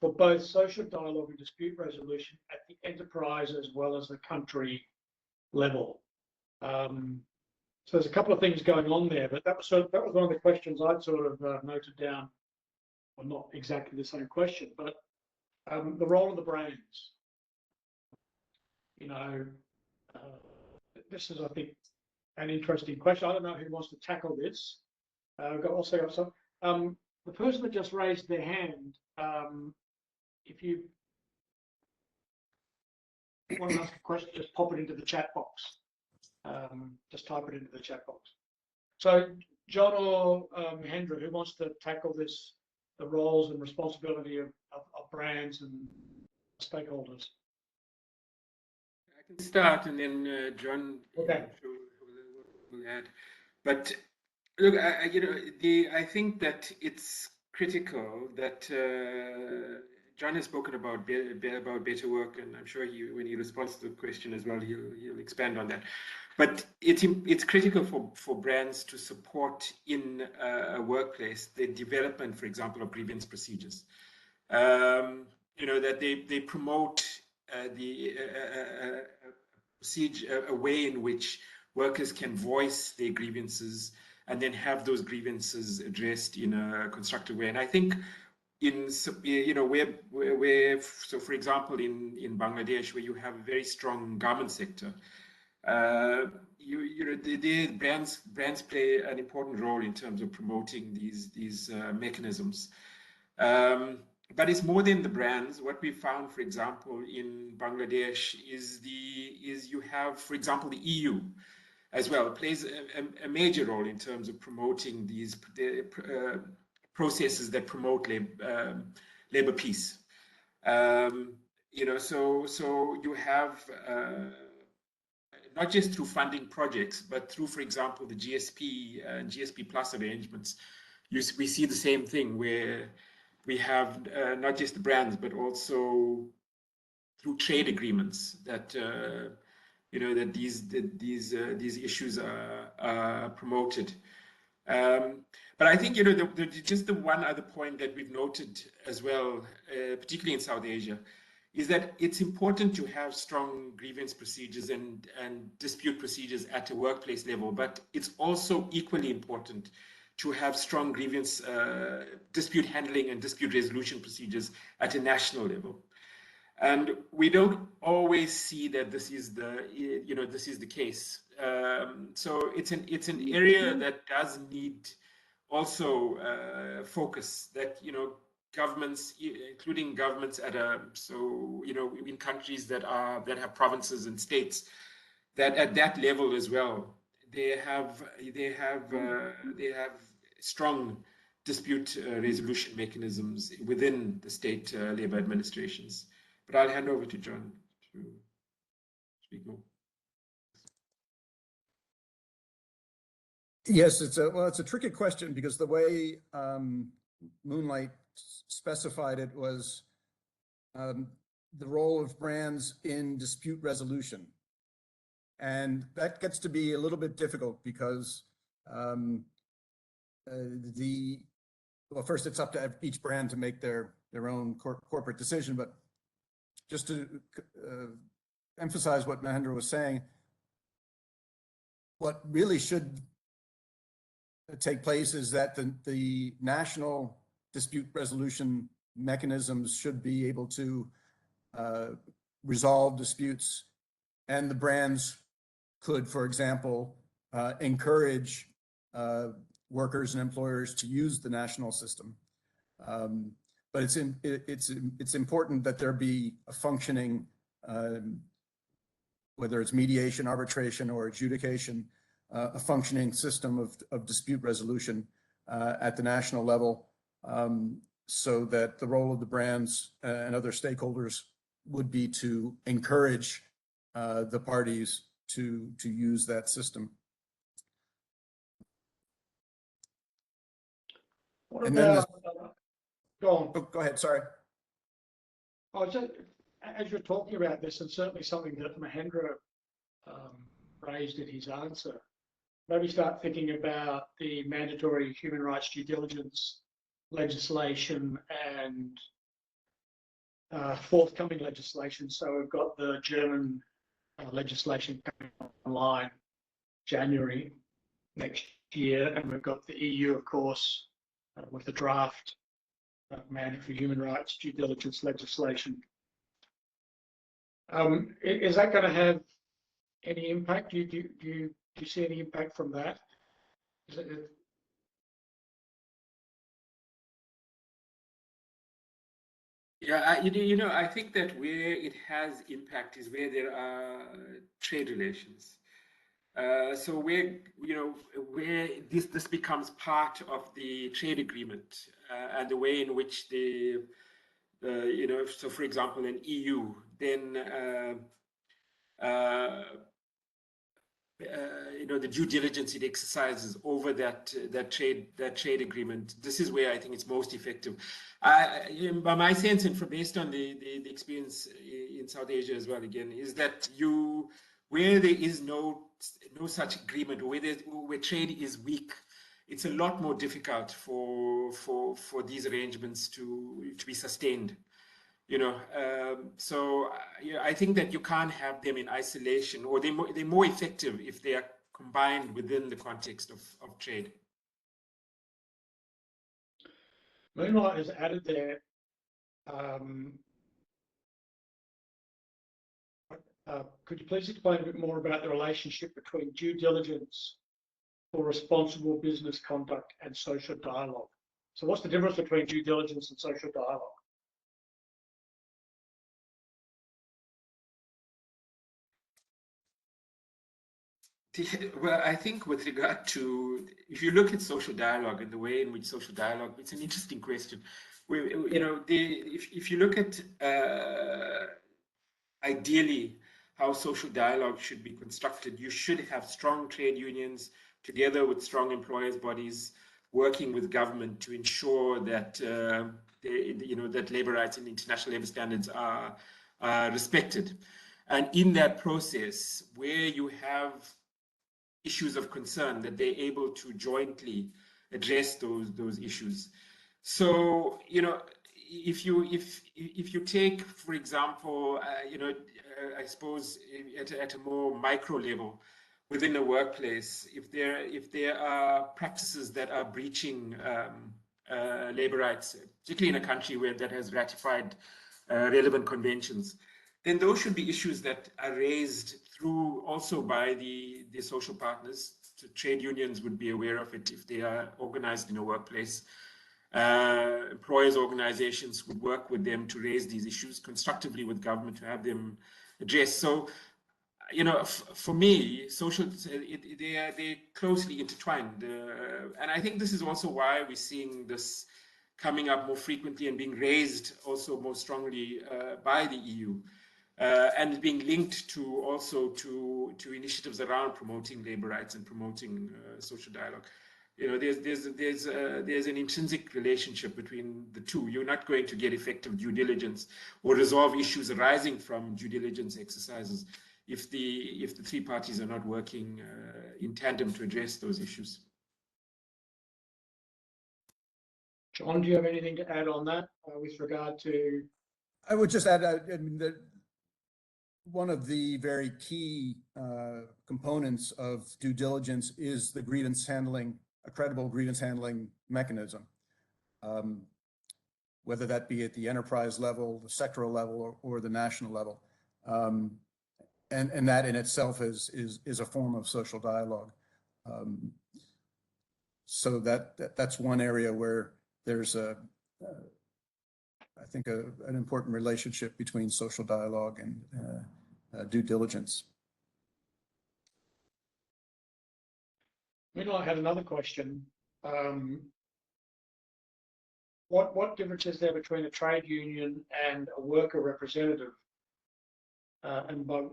for both social dialogue and dispute resolution at the enterprise as well as the country level? So there's a couple of things going on there, but that was one of the questions I'd sort of noted down. Well, not exactly the same question, but the role of the brands. You know, this is, I think, an interesting question. I don't know who wants to tackle this. I've also got some. The person that just raised their hand, if you want to ask a question, just pop it into the chat box. Just type it into the chat box. So, John or Mahendra, who wants to tackle this, the roles and responsibility of brands and stakeholders? I can start, and then John Okay. will add. But look, I think that it's critical that John has spoken about better work, and I'm sure when he responds to the question as well, he'll expand on that. But it's critical for brands to support in a workplace the development, for example, of grievance procedures. That they promote a way in which workers can voice their grievances and then have those grievances addressed in a constructive way. And I think so for example, in Bangladesh, where you have a very strong garment sector, the brands play an important role in terms of promoting these mechanisms. But it's more than the brands. What we found, for example, in Bangladesh is you have, for example, the EU as well plays a major role in terms of promoting these processes that promote labor peace. So you have not just through funding projects, but through, for example, the GSP and GSP Plus arrangements, we see the same thing where we have not just the brands, but also through trade agreements that that these issues are promoted. But I think, just the one other point that we've noted as well, particularly in South Asia, is that it's important to have strong grievance procedures and dispute procedures at a workplace level, but it's also equally important to have strong grievance dispute handling and dispute resolution procedures at a national level. And we don't always see that this is the case. So it's an area that does need also focus, that governments, including governments in countries that have provinces and states, that at that level as well, they have strong dispute resolution mechanisms within the state labor administrations. But I'll hand over to John to speak more. Yes, it's a tricky question, because the way Moonlight specified it was the role of brands in dispute resolution. And that gets to be a little bit difficult, because first it's up to each brand to make their own corporate decision. But just to emphasize what Mahendra was saying, what really should take place is that the national dispute resolution mechanisms should be able to resolve disputes, and the brands could, for example, encourage workers and employers to use the national system. But it's important that there be a functioning, whether it's mediation, arbitration, or adjudication, a functioning system of dispute resolution at the national level, so that the role of the brands and other stakeholders would be to encourage the parties to use that system. What And then about, go on. Oh, go ahead, sorry. As you're talking about this, and certainly something that Mahendra raised in his answer, maybe start thinking about the mandatory human rights due diligence legislation and forthcoming legislation. So we've got the German legislation coming online January next year, and we've got the EU, of course, with the draft mandatory human rights due diligence legislation. Is that going to have any impact? Do you see any impact from that? Yeah, I think that where it has impact is where there are trade relations. So where this becomes part of the trade agreement, and the way in which so for example, in EU, then the due diligence it exercises over that trade agreement. This is where I think it's most effective. By my sense, and based on the experience in South Asia as well, again, is that where there is no such agreement, or where trade is weak, it's a lot more difficult for these arrangements to be sustained. So I think that you can't have them in isolation, or they're more effective if they are combined within the context of trade. Moonlight has added there, could you please explain a bit more about the relationship between due diligence for responsible business conduct and social dialogue? So what's the difference between due diligence and social dialogue? Well, I think with regard to, if you look at social dialogue and the way in which social dialogue, it's an interesting question. If you look at ideally how social dialogue should be constructed, you should have strong trade unions together with strong employers' bodies working with government to ensure that that labor rights and international labor standards are respected. And in that process, where you have issues of concern, that they're able to jointly address those issues. So, you know, if you take, for example, I suppose at a more micro level within a workplace, if there are practices that are breaching labor rights, particularly in a country that has ratified relevant conventions, then those should be issues that are raised through also by the social partners. So trade unions would be aware of it if they are organized in a workplace. Employers' organizations would work with them to raise these issues constructively with government to have them addressed. So, you know, for me, they're closely intertwined. And I think this is also why we're seeing this coming up more frequently and being raised also more strongly by the EU. And being linked to also to initiatives around promoting labor rights and promoting social dialogue. You know, there's an intrinsic relationship between the two. You're not going to get effective due diligence or resolve issues arising from due diligence exercises if the three parties are not working in tandem to address those issues. John, do you have anything to add on that with regard to? I would just add, I mean, one of the very key components of due diligence is the grievance handling, a credible grievance handling mechanism, whether that be at the enterprise level, the sectoral level, or the national level. And that in itself is a form of social dialogue. So that's one area where there's I think an important relationship between social dialogue and due diligence. I had another question. What difference is there between a trade union and a worker representative? And by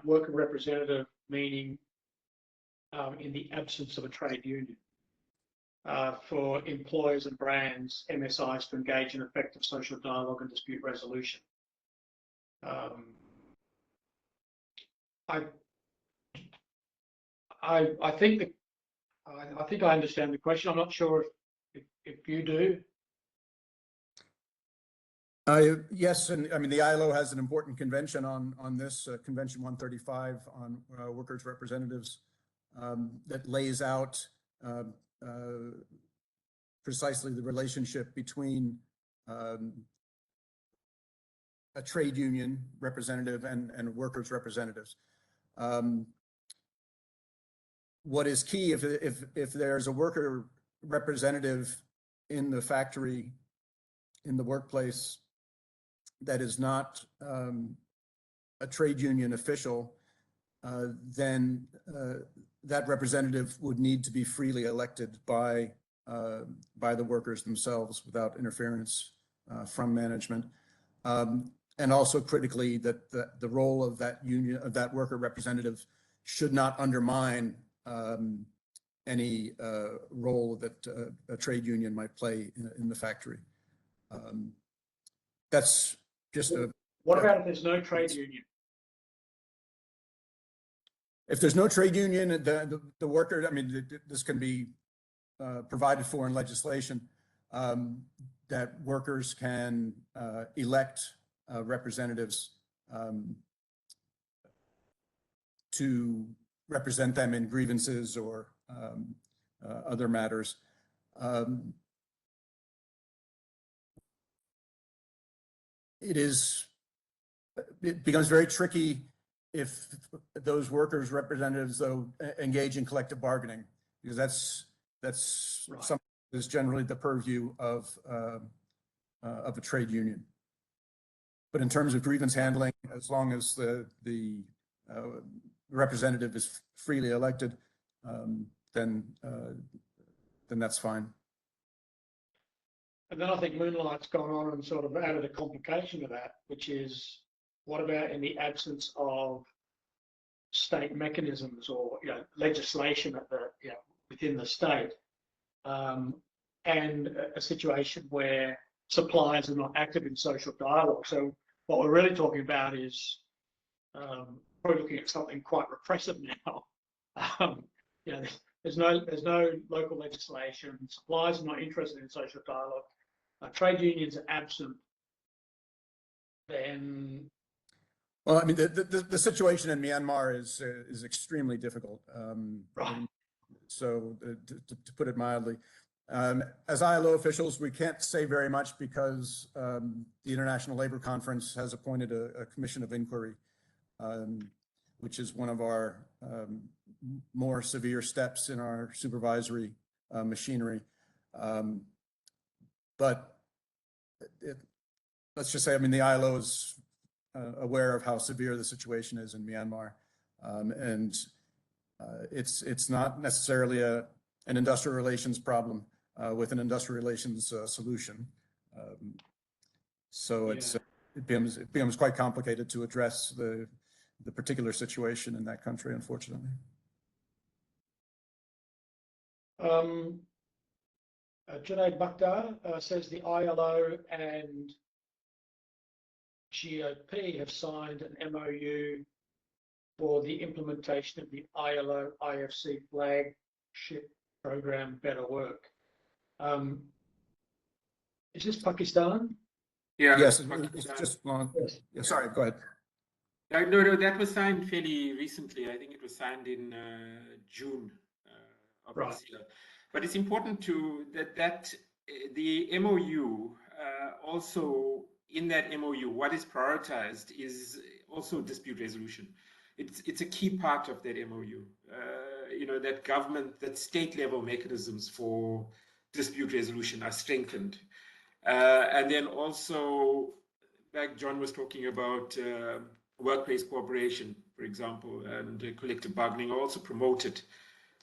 worker representative meaning in the absence of a trade union. For employers and brands, MSIs to engage in effective social dialogue and dispute resolution. I think I understand the question. I'm not sure if you do. Yes, and I mean the ILO has an important convention on this, Convention 135 on workers' representatives, that lays out precisely the relationship between a trade union representative and workers' representatives. What is key, if there's a worker representative in the factory, in the workplace, that is not a trade union official, then that representative would need to be freely elected by the workers themselves without interference from management. And also critically, that the role of that union, of that worker representative, should not undermine any role that a trade union might play in the factory. That's just a. What about if there's no trade union? If there's no trade union, the worker, I mean, this can be provided for in legislation, that workers can elect representatives to represent them in grievances or other matters. It becomes very tricky if those workers' representatives, though, engage in collective bargaining, because that's right. Something that is generally the purview of a trade union. But in terms of grievance handling, as long as the representative is freely elected, then that's fine. And then I think Moonlight's gone on and sort of added a complication to that, which is, what about in the absence of state mechanisms or legislation at the within the state, and a situation where suppliers are not active in social dialogue? So what we're really talking about is probably looking at something quite repressive now. You know, there's no local legislation. Suppliers are not interested in social dialogue. Trade unions are absent. Then, Well, I mean, the situation in Myanmar is extremely difficult. right. So to put it mildly, as ILO officials, we can't say very much because the International Labor Conference has appointed a commission of inquiry, which is one of our more severe steps in our supervisory machinery. But let's just say, I mean, the ILO is aware of how severe the situation is in Myanmar, and it's not necessarily an industrial relations problem with an industrial relations solution. So Yeah. it becomes quite complicated to address the particular situation in that country, unfortunately. Junaid Mukhtar says the ILO and GOP have signed an MOU for the implementation of the ILO IFC flagship program, Better Work. Is this Pakistan? Yeah. Yes, Pakistan. it's just long. Yes. Yeah, sorry, go ahead. No, that was signed fairly recently. I think it was signed in June of Right. this year. But it's important that the MOU also, in that MOU, what is prioritized is also dispute resolution. It's a key part of that MOU. You know, that state level mechanisms for dispute resolution are strengthened. And then also, like John was talking about, workplace cooperation, for example, and collective bargaining are also promoted.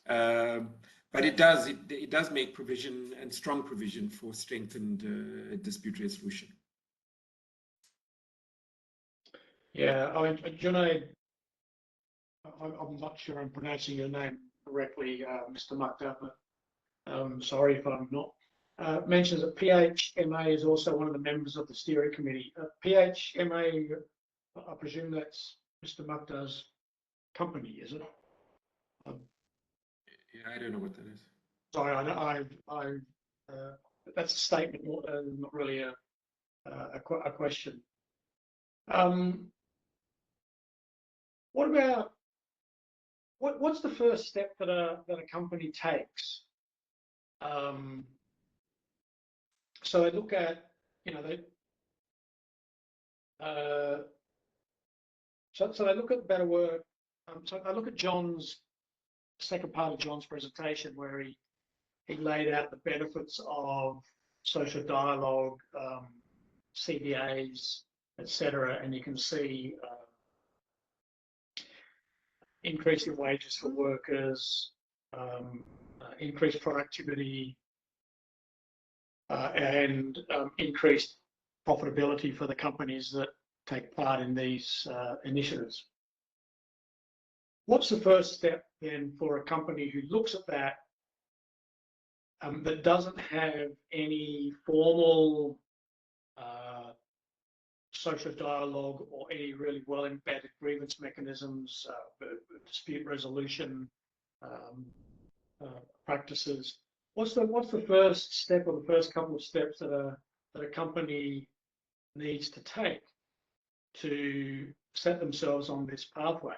But it does make provision and strong provision for strengthened dispute resolution. Yeah, I mean, Junaid, I'm not sure I'm pronouncing your name correctly, Mr. Mukhtar, but sorry if I'm not. Mentions that PHMA is also one of the members of the steering committee. PHMA, I presume that's Mr. Mukhtar's company, is it? Yeah, I don't know what that is. Sorry, that's a statement, not really a question. What about what's the first step that a company takes? So I look at, you know, so I look at Better Work. So I look at John's second part of John's presentation where he laid out the benefits of social dialogue, CBAs, etc., and you can see increase in wages for workers, increased productivity, and increased profitability for the companies that take part in these initiatives. What's the first step then for a company who looks at that that doesn't have any formal social dialogue or any really well embedded grievance mechanisms, dispute resolution practices? What's the first step or the first couple of steps that a company needs to take to set themselves on this pathway?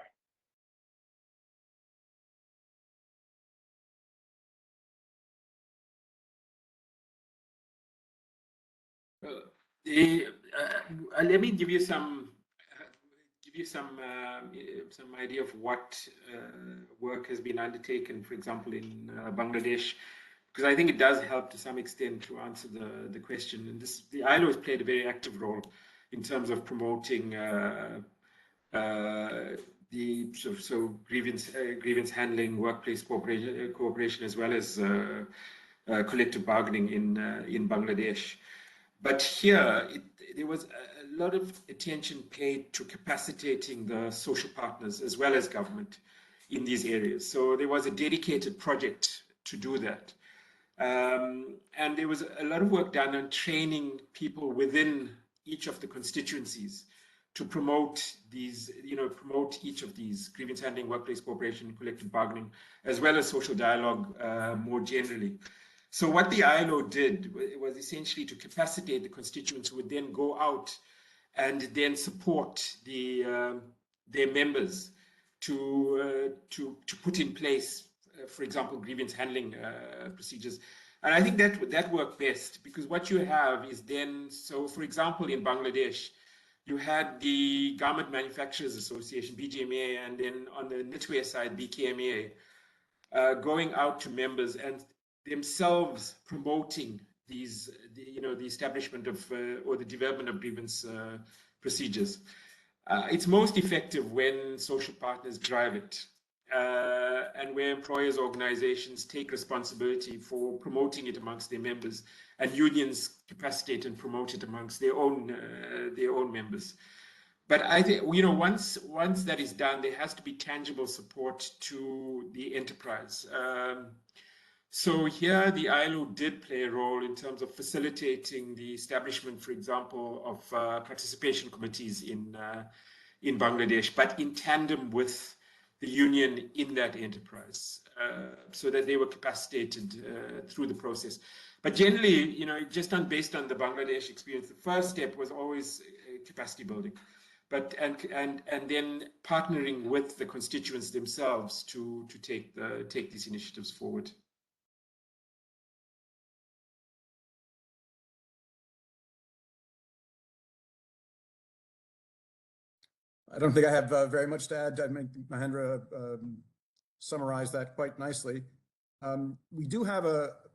Let me give you some idea of what work has been undertaken, for example, in Bangladesh, because I think it does help to some extent to answer the question. And the ILO has played a very active role in terms of promoting the grievance handling, workplace cooperation, as well as collective bargaining in Bangladesh. But here, there was a lot of attention paid to capacitating the social partners as well as government in these areas. So there was a dedicated project to do that. And there was a lot of work done on training people within each of the constituencies to promote these, promote each of these: grievance handling, workplace cooperation, collective bargaining, as well as social dialogue more generally. So what the ILO did was essentially to capacitate the constituents who would then go out and then support their members to put in place, for example, grievance handling procedures. And I think that worked best, because what you have is then, so for example, in Bangladesh, you had the Garment Manufacturers Association, BGMA, and then on the knitwear side, BKMA, going out to members and themselves promoting the establishment of or the development of grievance procedures. It's most effective when social partners drive it, and where employers' organizations take responsibility for promoting it amongst their members, and unions capacitate and promote it amongst their own members. But I think, once that is done, there has to be tangible support to the enterprise. So here, the ILO did play a role in terms of facilitating the establishment, for example, of participation committees in Bangladesh, but in tandem with the union in that enterprise, so that they were capacitated through the process. But generally, just based on the Bangladesh experience, the first step was always capacity building, but and then partnering with the constituents themselves to take these initiatives forward. I don't think I have very much to add. I mean, Mahendra summarized that quite nicely. We do have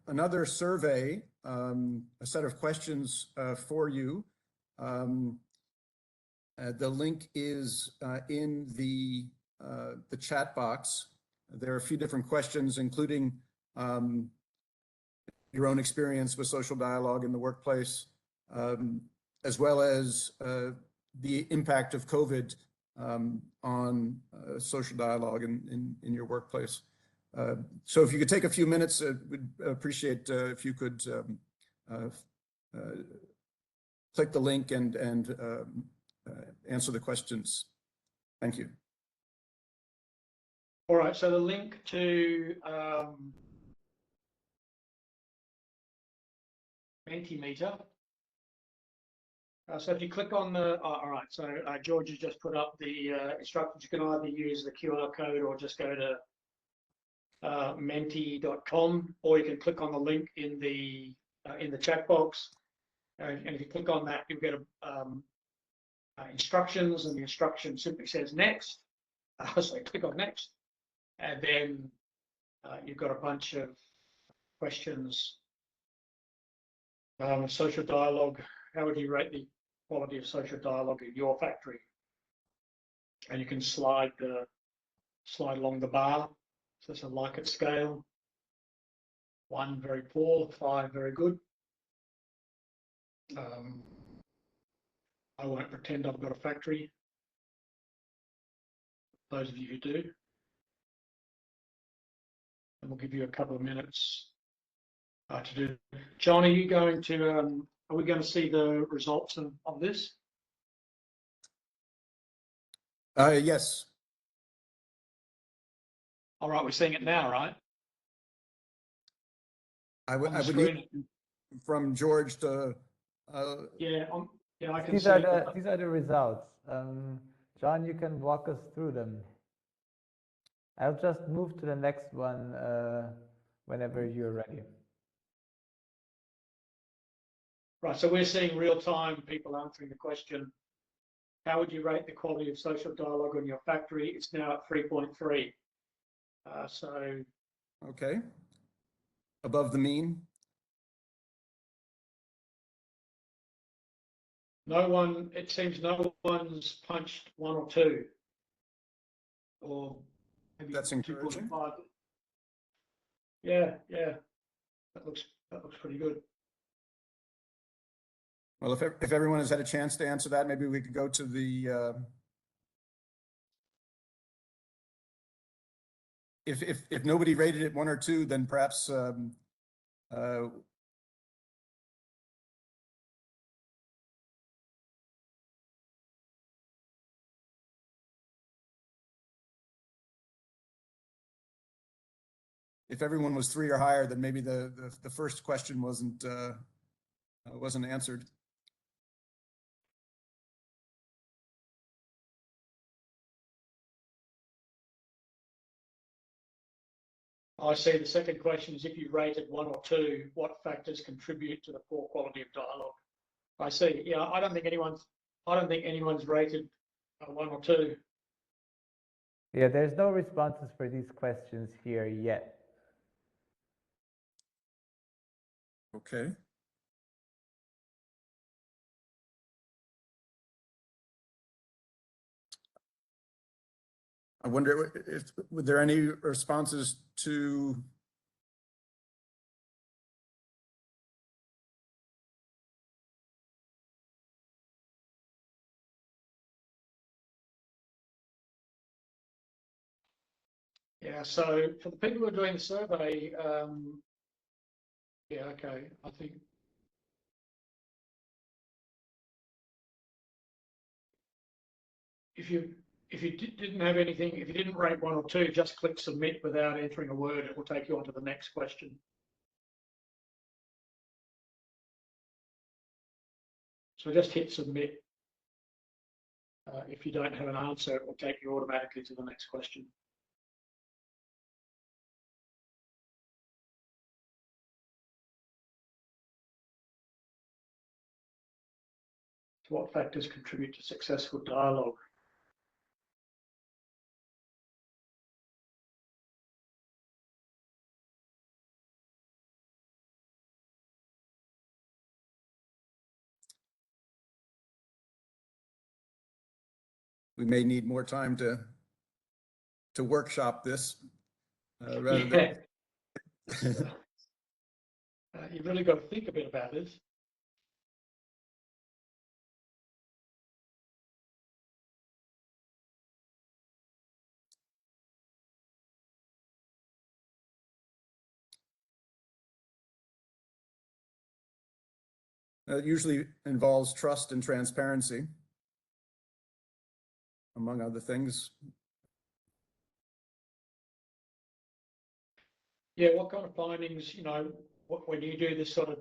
another survey, a set of questions for you. The link is in the chat box. There are a few different questions, including your own experience with social dialogue in the workplace, as well as the impact of COVID on social dialogue in your workplace. So if you could take a few minutes, we'd appreciate if you could click the link and answer the questions. Thank you. All right, so the link to Mentimeter. So if you click on the, all right, so George has just put up the instructions. You can either use the QR code or just go to menti.com, or you can click on the link in the chat box. And if you click on that, you'll get instructions, and the instruction simply says next. So click on next, and then you've got a bunch of questions. Social dialogue. How would you rate the quality of social dialogue in your factory? And you can slide along the bar. So it's a Likert scale. 1 very poor, 5 very good. I won't pretend I've got a factory. Those of you who do. And we'll give you a couple of minutes to do. John, are you going to? Are we going to see the results of this? Yes. All right, we're seeing it now, right? I would screen. need from George to. Yeah, I can These see. are the results. John, you can walk us through them. I'll just move to the next one whenever you're ready. Right, so we're seeing real-time people answering the question, how would you rate the quality of social dialogue in your factory? It's now at 3.3. So. Okay. Above the mean. It seems no one's punched 1 or 2. Or maybe That's encouraging. 2.5. Yeah. That looks pretty good. Well, if everyone has had a chance to answer that, maybe we could go to the. If nobody rated it 1 or 2, then perhaps if everyone was 3 or higher, then maybe the first question wasn't answered. I see the second question is if you rated 1 or 2, what factors contribute to the poor quality of dialogue? I see. Yeah, I don't think anyone's rated 1 or 2. Yeah, there's no responses for these questions here yet. Okay. I wonder if were there any responses to Yeah, so for the people who are doing the survey, yeah, okay, I think if you didn't have anything, if you didn't rate 1 or 2, just click submit without entering a word. It will take you on to the next question. So just hit submit. If you don't have an answer, it will take you automatically to the next question. So what factors contribute to successful dialogue? we may need more time to workshop this rather than You've really got to think a bit about this. it usually involves trust and transparency, among other things. Yeah, what kind of findings, when you do this sort of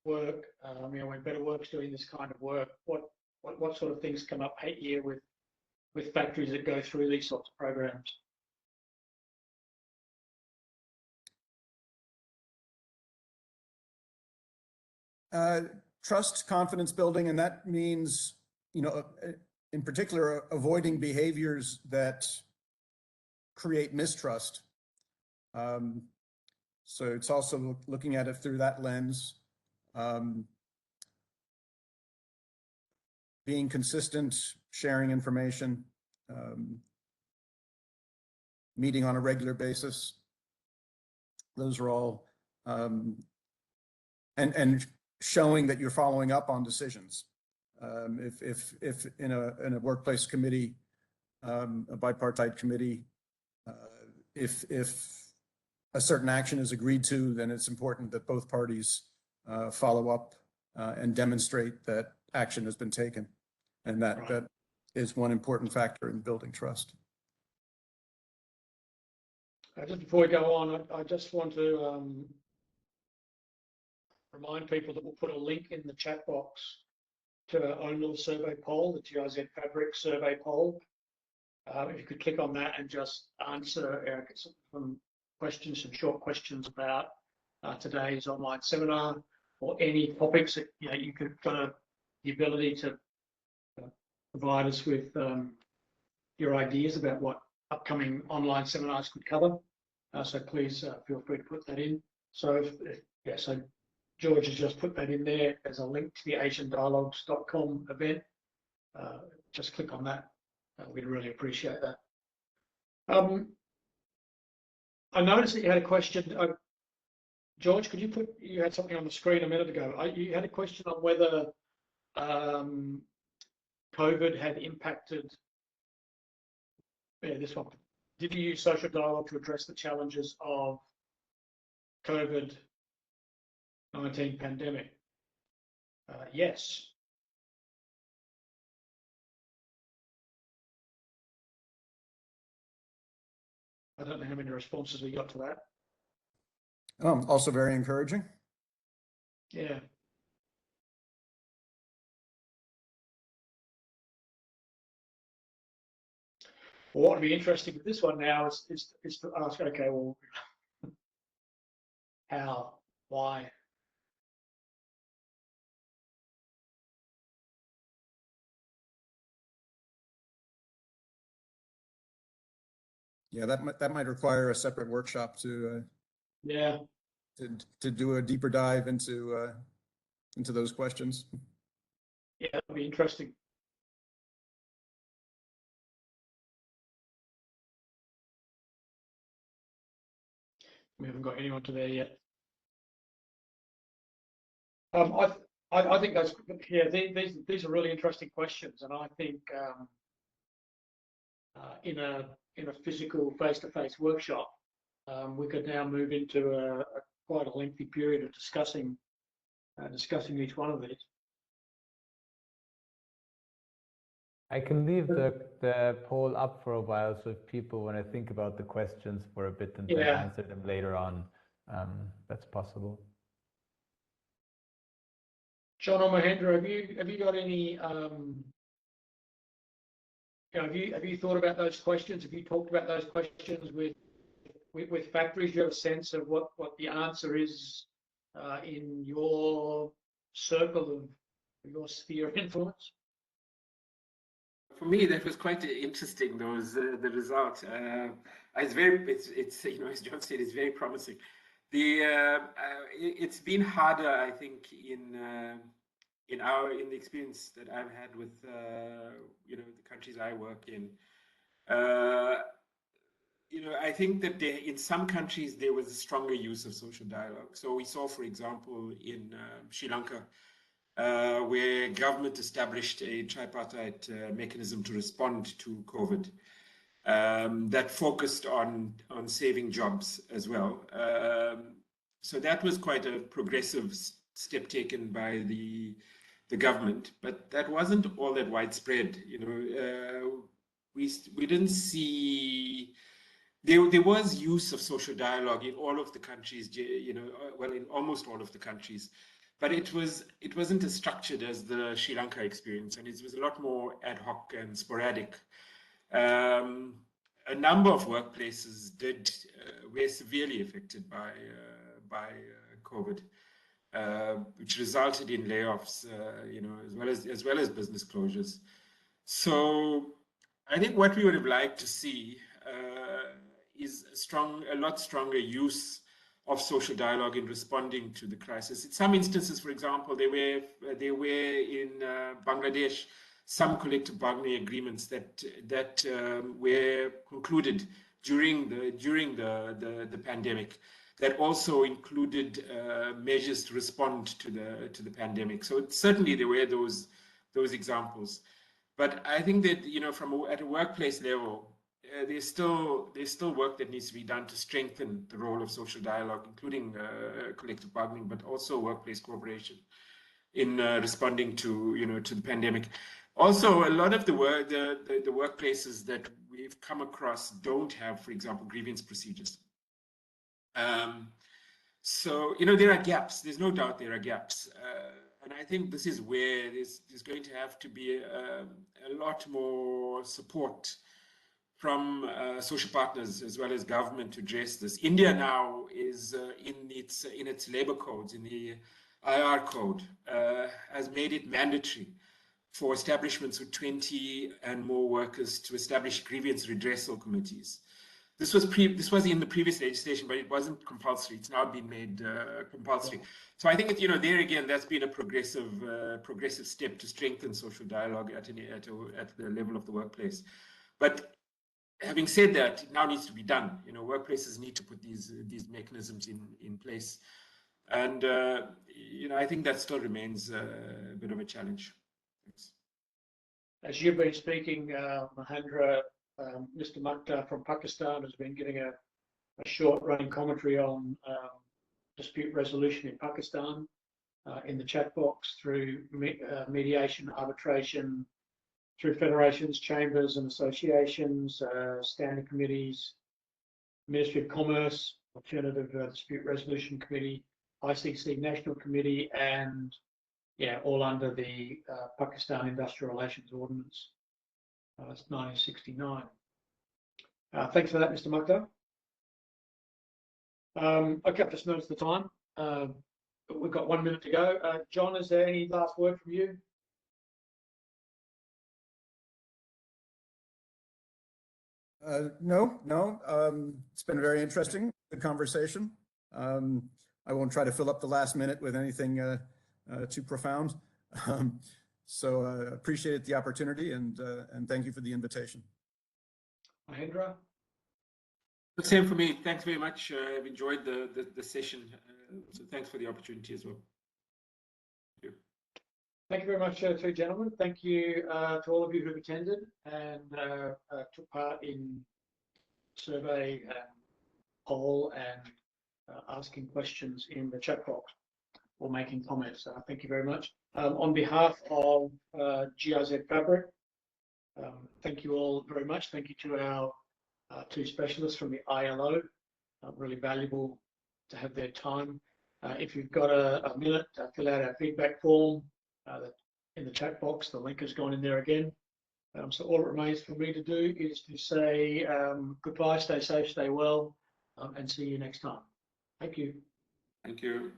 work, when Better Work's doing this kind of work, what sort of things come up here with factories that go through these sorts of programs? Trust, confidence building, and that means, in particular, avoiding behaviors that create mistrust. So it's also looking at it through that lens. Being consistent, sharing information, meeting on a regular basis. Those are all, and showing that you're following up on decisions. If in a workplace committee, a bipartite committee, if a certain action is agreed to, then it's important that both parties follow up and demonstrate that action has been taken, and that is one important factor in building trust. Just before we go on, I just want to remind people that we'll put a link in the chat box to our own little survey poll, the GIZ Fabric survey poll. If you could click on that and just answer some short questions about today's online seminar, or any topics that you could got the ability to provide us with your ideas about what upcoming online seminars could cover. So please feel free to put that in. So so George has just put that in there as a link to the asiandialogues.com event. Just click on that. We'd really appreciate that. I noticed that you had a question. George, you had something on the screen a minute ago. You had a question on whether COVID had impacted, this one. Did you use social dialogue to address the challenges of COVID-19 pandemic? Yes. I don't know how many responses we got to that. Also very encouraging. Yeah. Well, what would be interesting with this one now is to ask, okay, well, how, why? Yeah, that might require a separate workshop Yeah. to do a deeper dive into those questions. Yeah, that'd be interesting. We haven't got anyone to there yet. I think that's, yeah, these are really interesting questions, and I think in a physical face-to-face workshop, we could now move into a quite a lengthy period of discussing each one of these. I can leave the poll up for a while, so if people want to think about the questions for a bit and then Yeah. answer them later on, that's possible. John or Mahendra, have you got any have you thought about those questions? Have you talked about those questions with factories? Do you have a sense of what the answer is in your circle of your sphere of influence? For me, that was quite interesting. Those the result. It's you know, as John said, it's very promising. It's been harder, I think, in the experience that I've had with you know, the countries I work in. You know, I think that in some countries there was a stronger use of social dialogue. So we saw, for example, in Sri Lanka, where government established a tripartite mechanism to respond to COVID that focused on saving jobs as well. So that was quite a progressive step taken by the government, but that wasn't all that widespread. You know, we didn't see. There was use of social dialogue in all of the countries, you know, well, in almost all of the countries, but it wasn't as structured as the Sri Lanka experience, and it was a lot more ad hoc and sporadic. A number of workplaces were severely affected by COVID, which resulted in layoffs, you know, as well as business closures. So I think what we would have liked to see is a lot stronger use of social dialogue in responding to the crisis. In some instances, for example, there were in Bangladesh some collective bargaining agreements that were concluded during the pandemic that also included measures to respond to the pandemic. So certainly there were those examples. But I think that, you know, at a workplace level, there's still work that needs to be done to strengthen the role of social dialogue, including collective bargaining, but also workplace cooperation in responding to, you know, to the pandemic. Also, a lot of the workplaces that we've come across don't have, for example, grievance procedures. So, you know, there are gaps. There's no doubt there are gaps. And I think this is where there's going to have to be a lot more support from social partners as well as government to address this. India now is in its labor codes, in the IR code, has made it mandatory for establishments with 20 and more workers to establish grievance redressal committees. This was in the previous legislation, but it wasn't compulsory. It's now been made compulsory. So I think, you know, there again, that's been a progressive step to strengthen social dialogue at the level of the workplace. But having said that, it now needs to be done. You know, workplaces need to put these mechanisms in place, and you know, I think that still remains a bit of a challenge. Thanks. As you've been speaking, Mahendra, Mr. Mukhtar from Pakistan has been giving a short running commentary on dispute resolution in Pakistan in the chat box through mediation, arbitration, through federations, chambers and associations, standing committees, Ministry of Commerce, Alternative Dispute Resolution Committee, ICC National Committee, and yeah, all under the Pakistan Industrial Relations Ordinance. It's 1969. Thanks for that, Mr. Mukhtar. Okay, I've just noticed the time. We've got 1 minute to go. John, is there any last word from you? No. It's been very interesting, good conversation. I won't try to fill up the last minute with anything too profound. So appreciate the opportunity and thank you for the invitation. Mahendra? The same for me. Thanks very much. I've enjoyed the session. So thanks for the opportunity as well. Thank you. Thank you very much, two gentlemen. Thank you to all of you who've attended and took part in survey, poll, and asking questions in the chat box or making comments. Thank you very much. On behalf of GIZ Fabric, thank you all very much. Thank you to our two specialists from the ILO. Really valuable to have their time. If you've got a minute, fill out our feedback form in the chat box. The link has gone in there again. So all it remains for me to do is to say goodbye, stay safe, stay well, and see you next time. Thank you. Thank you.